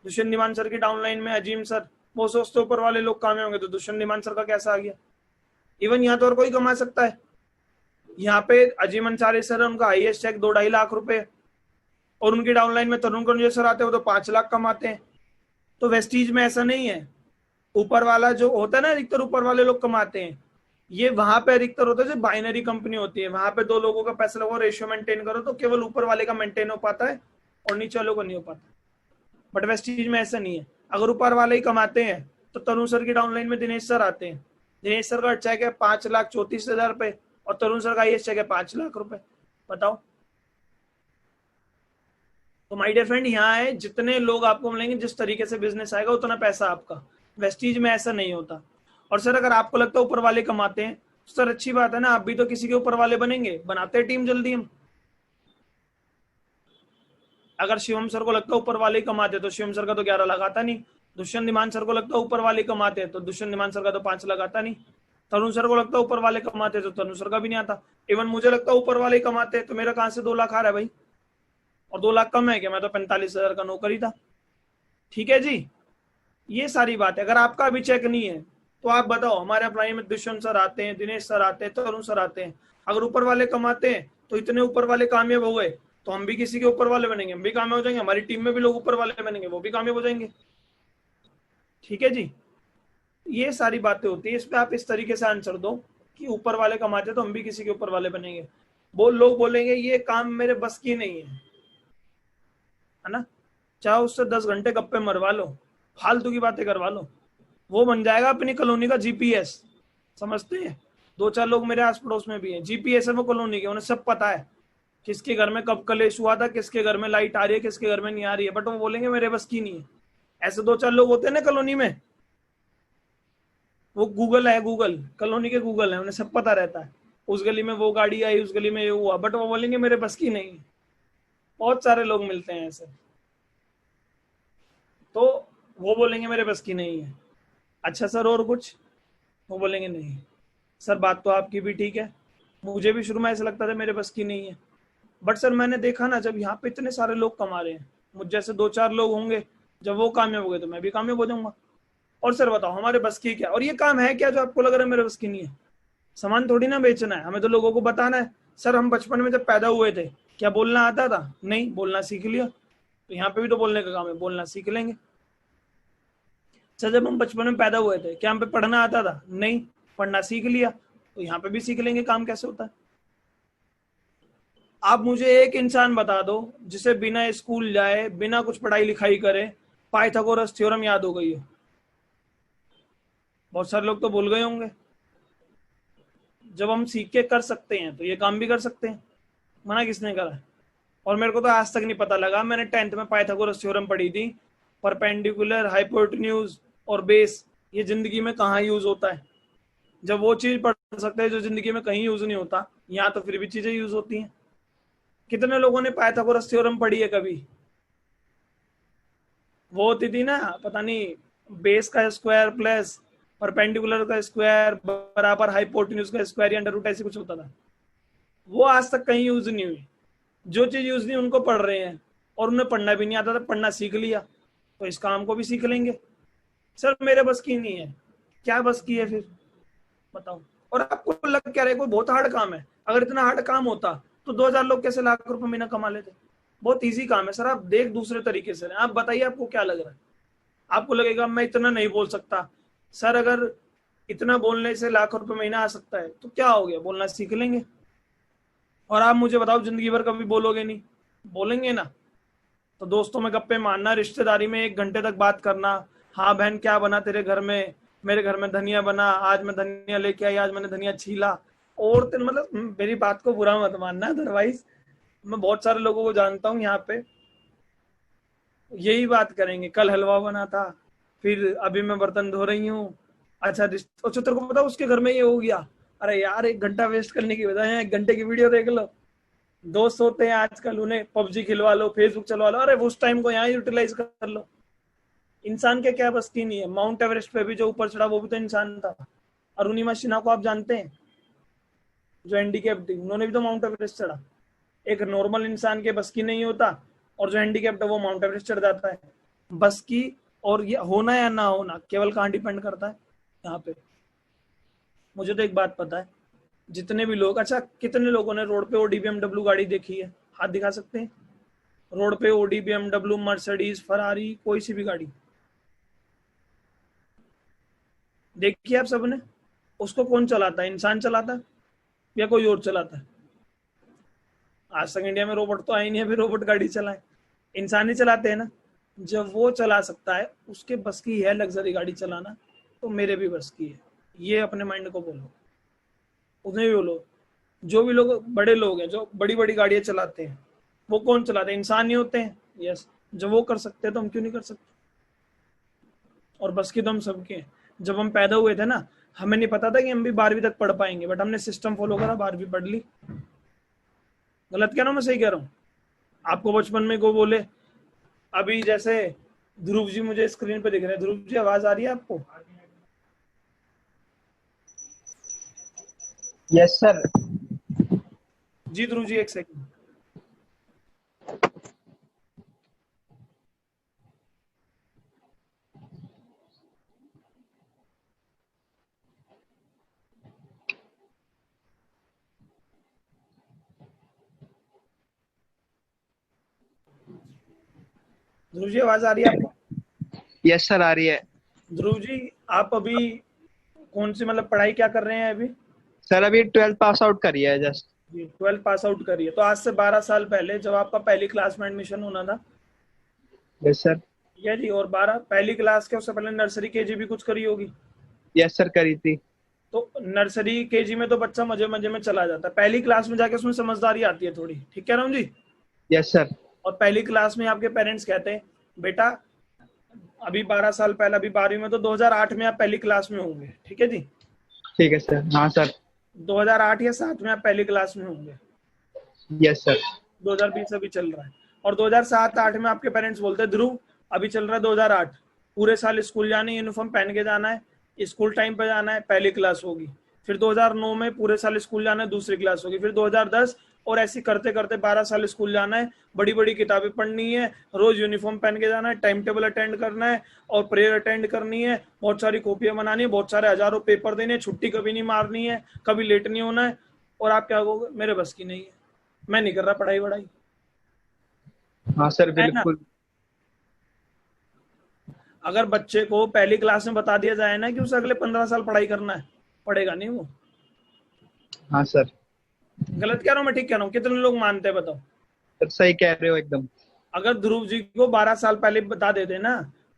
Speaker 1: दुष्यंत निमान सर की डाउनलाइन में अजीम सर वो सोचते ऊपर वाले लोग कामयाब होंगे तो दुष्यंत निमान सर का कैसा आ गया? इवन यहाँ तो और कोई कमा सकता है। यहाँ पे अजीम अंसारी सर है, उनका हाईएस्ट चेक 2-2.5 लाख रुपए, और उनकी डाउनलाइन में तरुण करुण सर आते हैं वो तो 5 लाख कमाते हैं। तो वेस्टीज में ऐसा नहीं है, ऊपर वाला जो होता है ना, अधिकतर ऊपर वाले लोग कमाते हैं। ये वहां पे अधिकतर होता है जो बाइनरी कंपनी होती है, वहां पे 2 लोगों का पैसा लगो, रेशियो मेंटेन करो तो केवल ऊपर वाले का मेंटेन हो पाता है और नीचे वालों को नहीं हो पाता। बट वेस्टीज में ऐसा नहीं है, अगर ऊपर वाले ही कमाते हैं तो तरुण सर की डाउनलाइन में दिनेश सर आते हैं, दिनेश सर का चेक है 5,34,000 रुपए और तरुण सर का ये चेक है 5 लाख रुपए। बताओ। तो माय डियर फ्रेंड, यहाँ है जितने लोग आपको मिलेंगे, जिस तरीके से बिजनेस आएगा उतना पैसा आपका। वेस्टीज में ऐसा नहीं होता। और सर अगर आपको लगता है ऊपर वाले कमाते हैं तो सर अच्छी बात है ना, आप भी तो किसी के ऊपर वाले बनेंगे, बनाते हैं टीम जल्दी हम। अगर शिवम सर को लगता है ऊपर वाले कमाते तो शिवम सर का तो 11 लाख आता नहीं। दुष्यंत निमान सर को लगता है ऊपर वाले कमाते तो दुष्यंत निमान सर का तो 5 लाख आता नहीं। तरुण सर को लगता है ऊपर वाले कमाते तो तरुण सर का भी नहीं आता। इवन मुझे लगता है ऊपर वाले कमाते तो मेरा कहां से 2 लाख आ रहा है भाई? और 2 लाख कम है क्या? मैं तो 45,000 का नौकरी था। ठीक है जी, ये सारी बात है। अगर आपका भी चेक नहीं है तो आप बताओ, हमारे अप्लाई में दुष्यंत सर आते हैं, दिनेश सर आते हैं, तरुण सर आते हैं। अगर ऊपर वाले कमाते हैं तो इतने ऊपर वाले कामयाब हो गए तो हम भी किसी के ऊपर वाले बनेंगे, हम भी कामयाब हो जाएंगे, हमारी टीम में भी लोग ऊपर वाले बनेंगे, वो भी कामयाब हो जाएंगे। ठीक है जी, ये सारी बातें होती है। इस पे आप इस तरीके से आंसर दो कि ऊपर वाले कमाते तो हम भी किसी के ऊपर वाले बनेंगे। लोग बोलेंगे ये काम मेरे बस की नहीं है ना, चाहे उससे 10 घंटे गप्पे मरवा लो, फालतू की बातें करवा लो, वो बन जाएगा अपनी कॉलोनी का जीपीएस। समझते हैं? 2-4 लोग मेरे आस पड़ोस में भी हैं, जीपीएस है वो कॉलोनी के, उन्हें सब पता है किसके घर में कब कलेश हुआ था, किसके घर में लाइट आ रही है, किसके घर में नहीं आ रही है, बट वो बोलेंगे मेरे बस की नहीं है। ऐसे 2-4 लोग होते हैं ना कॉलोनी में, वो गूगल है, गूगल कॉलोनी के गूगल है, उन्हें सब पता रहता है उस गली में वो गाड़ी आई, उस गली में ये हुआ, बट वो बोलेंगे मेरे बस की नहीं। बहुत सारे लोग मिलते हैं ऐसे, तो वो बोलेंगे मेरे बस की नहीं है। अच्छा सर और कुछ? वो बोलेंगे नहीं। सर बात तो आपकी भी ठीक है, मुझे भी शुरू में ऐसा लगता था मेरे बस की नहीं है, बट सर मैंने देखा ना, जब यहाँ पे इतने सारे लोग कमा रहे हैं, मुझ जैसे 2-4 लोग होंगे, जब वो कामयाब हो गए तो मैं भी कामयाब हो जाऊंगा। और सर बताओ हमारे बस की क्या? और ये काम है क्या जो आपको लग रहा है मेरे बस की नहीं है? सामान थोड़ी ना बेचना है, हमें तो लोगों को बताना है। सर हम बचपन में जब पैदा हुए थे क्या बोलना आता था? नहीं, बोलना सीख लिया। तो यहाँ पे भी तो बोलने का काम है, बोलना सीख लेंगे। सर जब हम बचपन में पैदा हुए थे क्या हम पे पढ़ना आता था? नहीं, पढ़ना सीख लिया। तो यहाँ पे भी सीख लेंगे काम कैसे होता है। आप मुझे एक इंसान बता दो जिसे बिना स्कूल जाए, बिना कुछ पढ़ाई लिखाई करे, पाइथागोरस थ्योरम याद हो गई हो। बहुत सारे लोग तो भूल गए होंगे। जब हम सीख के कर सकते हैं तो ये काम भी कर सकते हैं, मना किसने करा है? और मेरे को तो आज तक नहीं पता लगा, मैंने 10th में पाइथागोरस थ्योरम पढ़ी थी, परपेंडिकुलर, हाइपोटेन्यूज और बेस, ये जिंदगी में कहाँ यूज होता है? जब वो चीज पढ़ सकते हैं जो जिंदगी में कहीं यूज नहीं होता, यहाँ तो फिर भी चीजें यूज होती हैं। कितने लोगों ने पाइथागोरस थ्योरम पढ़ी है कभी? वो होती थी ना, पता नहीं, बेस का स्क्वायर प्लस परपेंडिकुलर का स्क्वायर बराबर हाइपोटेन्यूज का स्क्वायर या अंडर रूट, ऐसे कुछ होता था। वो आज तक कहीं यूज नहीं हुई। जो चीज यूज नहीं उनको पढ़ रहे हैं, और उन्हें पढ़ना भी नहीं आता था, पढ़ना सीख लिया, तो इस काम को भी सीख लेंगे। सर मेरे बस की नहीं है, क्या बस की है फिर? बताओ। और आपको लग क्या रहा है कोई बहुत हार्ड काम है? अगर इतना हार्ड काम होता तो 2,000 लोग कैसे लाख रुपए महीना कमा लेते? बहुत इजी काम है सर, आप देख दूसरे तरीके से। आप बताइए आपको क्या लग रहा है? आपको लगेगा मैं इतना नहीं बोल सकता। सर अगर इतना बोलने से लाख रुपए महीना आ सकता है तो क्या हो गया, बोलना सीख लेंगे। और आप मुझे बताओ जिंदगी भर कभी बोलोगे नहीं? बोलेंगे ना। तो दोस्तों में गप्पे मारना, रिश्तेदारी में 1 घंटे तक बात करना, हाँ बहन क्या बना तेरे घर में, मेरे घर में धनिया बना, आज मैं धनिया लेके आई, आज मैंने धनिया छीला। और तो मतलब मेरी बात को बुरा मत मानना, अदरवाइज मैं बहुत सारे लोगों को जानता हूँ यहाँ पे यही बात करेंगे, कल हलवा बना था, फिर अभी मैं बर्तन धो रही हूँ। अच्छा तेरे को पता उसके घर में ये हो गया। अरे यार 1 घंटा वेस्ट करने की बजाय 1 घंटे की वीडियो देख लो। दोस्त होते हैं आजकल, उन्हें पबजी खिलवा लो, फेसबुक चलवा लो, अरे उस टाइम को यहाँ यूटिलाइज कर लो। इंसान के क्या बस की नहीं है। माउंट एवरेस्ट पे भी जो ऊपर चढ़ा वो भी तो इंसान था। अरुणिमा सिन्हा को आप जानते हैं, जो हैंडीकैप्ड थी, उन्होंने भी तो माउंट एवरेस्ट चढ़ा। एक नॉर्मल इंसान के बस की नहीं होता, और जो हैंडीकैप्ड है वो माउंट एवरेस्ट चढ़ जाता है। बस की और ये होना या ना होना केवल कहाँ डिपेंड करता है, यहाँ पे। मुझे तो एक बात पता है, जितने भी लोग, अच्छा कितने लोगों ने रोड पे ओडी BMW गाड़ी देखी है, हाथ दिखा सकते हैं? रोड पे ओडी BMW मर्सिडीज फरारी कोई सी भी गाड़ी देखी है आप सबने? उसको कौन चलाता है? इंसान चलाता है या कोई और चलाता है? आज तक इंडिया में रोबोट तो आए नहीं है, फिर रोबोट गाड़ी चलाए, इंसान ही चलाते हैं ना। जब वो चला सकता है, उसके बस की है लग्जरी गाड़ी चलाना, तो मेरे भी बस की है। ये अपने माइंड को बोलो, उन्हें भी बोलो। जो भी लोग बड़े लोग हैं जो बड़ी बड़ी गाड़ियां चलाते हैं, वो कौन चलाते हैं? इंसान ही होते हैं। यस, जब वो कर सकते हैं तो हम क्यों नहीं कर सकते? और बस की तो हम सबके हैं। जब हम पैदा हुए थे ना, हमें नहीं पता था कि हम भी 12वीं तक पढ़ पाएंगे, बट हमने सिस्टम फॉलो करा, 12वीं पढ़ ली। गलत कह रहा हूँ? मैं सही कह रहा हूँ? आपको बचपन में को बोले, अभी जैसे ध्रुव जी मुझे स्क्रीन पे दिख रहे हैं, ध्रुव जी आवाज आ रही है आपको?
Speaker 4: Yes sir.
Speaker 1: जी ध्रुव जी, एक सेकंड। ध्रुव जी आवाज आ रही है आपको?
Speaker 4: यस सर, आ रही है।
Speaker 1: ध्रुव जी, आप अभी कौन सी मतलब पढ़ाई क्या कर रहे हैं अभी?
Speaker 4: सर अभी 12th पास आउट करी है जस्ट।
Speaker 1: जी 12 पास आउट करिए। तो आज से 12 साल पहले जब आपका पहली क्लास में एडमिशन होना था,
Speaker 4: यस सर।
Speaker 1: या जी, और 12 पहली क्लास के उससे पहले नर्सरी केजी भी कुछ करी होगी।
Speaker 4: यस सर, करी थी।
Speaker 1: तो नर्सरी केजी में तो बच्चा मजे मजे में चला जाता है, पहली क्लास में जाके उसमें समझदारी आती है थोड़ी। ठीक कह रहा हूँ जी?
Speaker 4: Yes sir.
Speaker 1: और पहली क्लास में आपके पेरेंट्स कहते हैं बेटा अभी 12 साल पहले, अभी 12वीं में, तो 2008 में आप पहली क्लास में होंगे। ठीक है जी?
Speaker 4: ठीक है सर। हाँ सर।
Speaker 1: 2008 या 7 में आप पहली क्लास में होंगे।
Speaker 4: Yes sir.
Speaker 1: 2020 अभी चल रहा है, और 2007-8 में आपके पेरेंट्स बोलते हैं ध्रुव अभी चल रहा है 2008, पूरे साल स्कूल जाना है, यूनिफॉर्म पहन के जाना है, स्कूल टाइम पे जाना है, पहली क्लास होगी। फिर 2009 में पूरे साल स्कूल जाना है, दूसरी क्लास होगी। फिर 2010, और ऐसे करते करते 12 साल स्कूल जाना है, बड़ी बड़ी किताबें पढ़नी है, रोज यूनिफॉर्म पहन के जाना है, टाइम टेबल अटेंड करना है, और प्रेयर अटेंड करनी है, बहुत सारी कॉपियां बनानी है, बहुत सारे हजारों पेपर देने, छुट्टी कभी नहीं मारनी है, कभी लेट नहीं होना है। और आप क्या कहोगे? मेरे बस की नहीं है, मैं नहीं कर रहा पढ़ाई वढ़ाई।
Speaker 4: हाँ सर,
Speaker 1: है ना?
Speaker 4: बिल्कुल।
Speaker 1: अगर बच्चे को पहली क्लास में बता दिया जाए ना कि उसे अगले 15 साल पढ़ाई करना है, पढ़ेगा नहीं वो।
Speaker 4: हाँ सर।
Speaker 1: गलत कह रहा हूँ मैं? ठीक कह रहा हूँ? कितने लोग मानते हैं बताओ?
Speaker 4: सर सही कह रहे हो एकदम।
Speaker 1: अगर ध्रुव जी को 12 साल पहले बता देते ना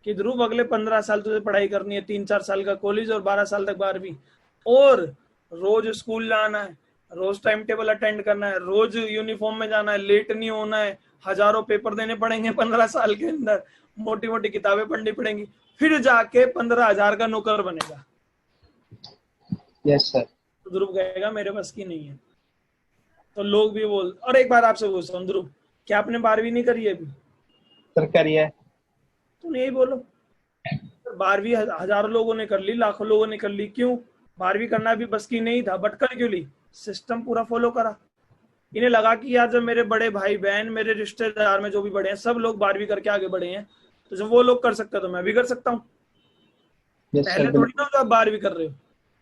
Speaker 1: कि ध्रुव अगले 15 साल तुझे पढ़ाई करनी है, 3-4 साल का कॉलेज और 12 साल तक 12वीं, और रोज स्कूल जाना है, रोज टाइम टेबल अटेंड करना है, रोज यूनिफॉर्म में जाना है, लेट नहीं होना है, हजारों पेपर देने पड़ेंगे 15 साल के अंदर, मोटी मोटी किताबें पढ़नी पड़ेंगी, फिर जाके 15,000 का नौकर बनेगा,
Speaker 4: यस सर।
Speaker 1: तो ध्रुव कहेगा मेरे बस की नहीं है। तो लोग भी बोल। और एक बार आपसे पूछता हूँ ध्रुव, क्या आपने 12वीं नहीं करी है अभी?
Speaker 4: सर करी है।
Speaker 1: तुम यही बोलो, 12वीं हजारों लोगों ने कर ली, लाखों लोगों ने कर ली, क्यों? 12वीं करना भी बस की नहीं था, बट कर क्यों ली? सिस्टम पूरा फॉलो करा। इन्हें लगा कि यार जब मेरे बड़े भाई बहन, मेरे रिश्तेदार में जो भी बड़े हैं, सब लोग 12वीं करके आगे बढ़े हैं, तो जब वो लोग कर सकते तो मैं भी कर सकता हूँ।
Speaker 4: यस
Speaker 1: पहले
Speaker 4: सर,
Speaker 1: थोड़ी ना हो जो आप 12वीं कर रहे हो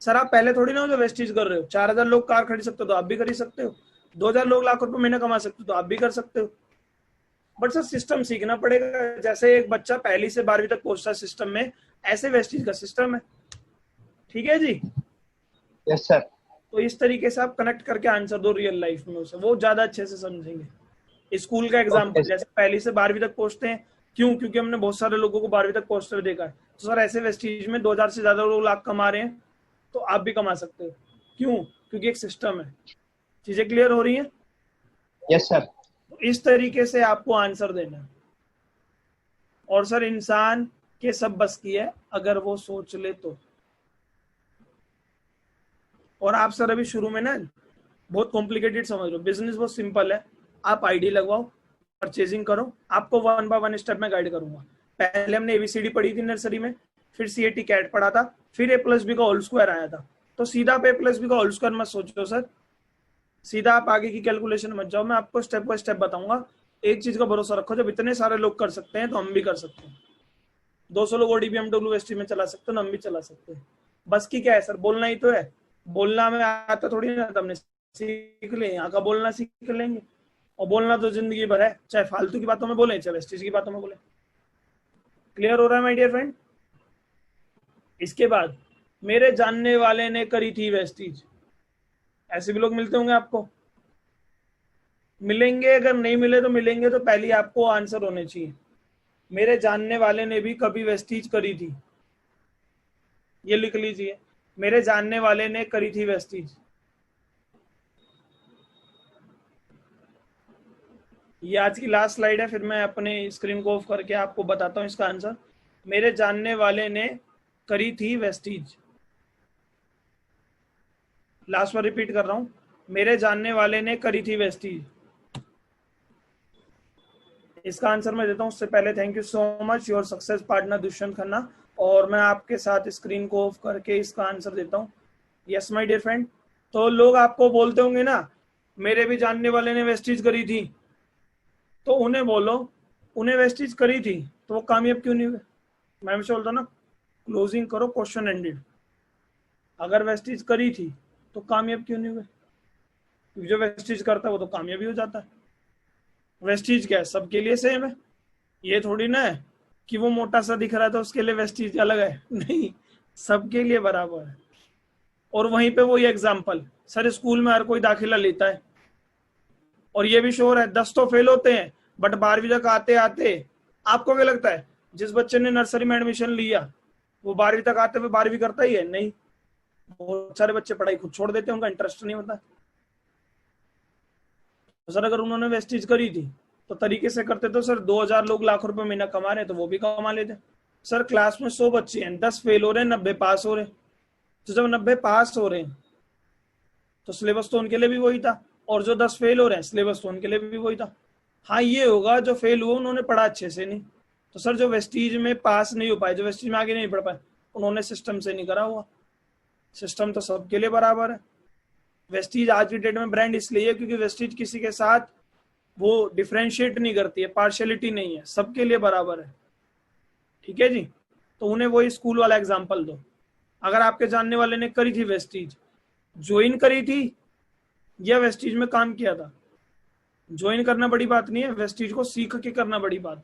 Speaker 1: सर, आप पहले थोड़ी ना हो जो वेस्टीज कर रहे हो। 4,000 लोग कार खरीद सकते हो तो आप भी कर ही सकते हो, 2,000 लोग लाख रुपए महीने कमा सकते हो तो आप भी कर सकते हो। बट सर सिस्टम सीखना पड़ेगा। जैसे एक बच्चा पहली से 12वीं तक पहुंचता है सिस्टम में, ऐसे वेस्टीज का सिस्टम है। ठीक है जी?
Speaker 4: Yes sir.
Speaker 1: तो इस तरीके से आप कनेक्ट करके आंसर दो रियल लाइफ में उसे, वो ज्यादा अच्छे से समझेंगे। स्कूल का एग्जाम्पल,
Speaker 4: Okay.
Speaker 1: जैसे पहली से 12वीं तक पहुंचते हैं, क्यों? क्योंकि हमने बहुत सारे लोगों को 12वीं तक पहुंचते हुए देखा है। तो सर ऐसे वेस्टीज में 2000 से ज्यादा लोग लाख कमा रहे हैं, तो आप भी कमा सकते हो। क्यों? क्योंकि एक सिस्टम है। चीजें क्लियर हो रही हैं?
Speaker 4: Yes sir.
Speaker 1: इस तरीके से आपको आंसर देना है। और सर इंसान के सब बस की है अगर वो सोच ले तो। और आप सर अभी शुरू में ना बहुत कॉम्प्लिकेटेड समझ रहे हो, बिजनेस बहुत सिंपल है। आप आईडी लगवाओ, परचेजिंग करो, आपको 1 बाय 1 स्टेप में गाइड करूंगा। पहले हमने एबीसीडी पढ़ी थी नर्सरी में, फिर सीएटी कैट पढ़ा था, फिर A+B का होल स्क्वायर आया था। तो सीधा आप A+B का होल स्क्वायर मत सोचो सर, सीधा आप आगे की कैलकुलेशन मत जाओ, मैं आपको स्टेप बाय स्टेप बताऊंगा। एक चीज का भरोसा रखो, जब इतने सारे लोग कर सकते हैं तो हम भी कर सकते हैं। 200 लोग ओडी BMW ST में चला सकते हैं, हम भी चला सकते हैं। बस की क्या है सर? बोलना ही तो है। बोलना में आता थोड़ी ना, तो हमने सीख ले, यहाँ का बोलना सीख लेंगे। और बोलना तो जिंदगी भर है, चाहे फालतू की बातों में बोले, चाहे वेस्टीज की बातों में बोले। क्लियर हो रहा है माय डियर फ्रेंड? इसके बाद मेरे जानने वाले ने करी थी वेस्टीज। ऐसे भी लोग मिलते होंगे आपको, मिलेंगे, अगर नहीं मिले तो मिलेंगे, तो पहले आपको आंसर होने चाहिए। मेरे जानने वाले ने भी कभी वेस्टीज करी थी, ये लिख लीजिए, मेरे जानने वाले ने करी थी वेस्टीज। ये आज की लास्ट स्लाइड है, फिर मैं अपने स्क्रीन को ऑफ करके आपको बताता हूं इसका आंसर। मेरे जानने वाले ने करी थी वेस्टीज। लास्ट बार रिपीट कर रहा हूं, मेरे जानने वाले ने करी थी वेस्टीज। इसका आंसर मैं देता हूं, उससे पहले thank you so much your success partner Dushyant Khanna. और मैं आपके साथ स्क्रीन को ऑफ करके इसका आंसर देता हूं। Yes my dear friend. तो लोग आपको बोलते होंगे ना, मेरे भी जानने वाले ने वेस्टीज करी थी, तो उन्हें बोलो, उन्हें वेस्टीज करी थी तो वो कामयाब क्यों नहीं हुए? मैं हमेशा बोलता ना, क्लोजिंग करो, क्वेश्चन एंडेड। अगर वेस्टीज करी थी तो कामयाब क्यों नहीं हुए? क्योंकि जो वेस्टीज करता है वो तो कामयाब ही हो जाता है। वेस्टीज क्या है? सबके लिए सेम है। ये थोड़ी ना है कि वो मोटा सा दिख रहा है तो उसके लिए वेस्टीज अलग है, नहीं, सबके लिए बराबर है। और वहीं पे वही एग्जाम्पल, सर स्कूल में हर कोई दाखिला लेता है, और ये भी श्योर है 10 तो फेल होते हैं, बट 12वीं तक आते आते आपको क्या लगता है जिस बच्चे ने नर्सरी में एडमिशन लिया वो 12वीं तक आते हुए 12वीं करता ही है? नहीं, बहुत सारे बच्चे पढ़ाई खुद छोड़ देते हैं, उनका इंटरेस्ट नहीं होता। तो सर अगर उन्होंने वेस्टीज करी थी तो तरीके से करते तो सर 2000 लोग लाख रुपए महीना कमा रहे हैं तो वो भी कमा लेते। सर क्लास में 100 बच्चे हैं, 10 फेल हो रहे हैं, 90 पास हो रहे हैं। तो जब 90 पास हो रहे हैं तो सिलेबस तो उनके लिए भी वही था, और जो 10 फेल हो रहे हैं सिलेबस तो उनके लिए भी वही था। हाँ ये होगा जो फेल हुआ उन्होंने पढ़ा अच्छे से नहीं। तो सर जो वेस्टीज में पास नहीं हो पाए, जो वेस्टीज में आगे नहीं बढ़ पाए, उन्होंने सिस्टम से नहीं करा हुआ। सिस्टम तो सबके लिए बराबर है। वेस्टीज आज की डेट में ब्रांड इसलिए है क्योंकि वेस्टीज किसी के साथ वो डिफरेंशिएट नहीं करती है, पार्शियलिटी नहीं है, सबके लिए बराबर है। ठीक है जी। तो उन्हें वही स्कूल वाला एग्जाम्पल दो। अगर आपके जानने वाले ने करी थी वेस्टीज, ज्वाइन करी थी या वेस्टीज में काम किया था? ज्वाइन करना बड़ी बात नहीं है, वेस्टीज को सीख के करना बड़ी बात है।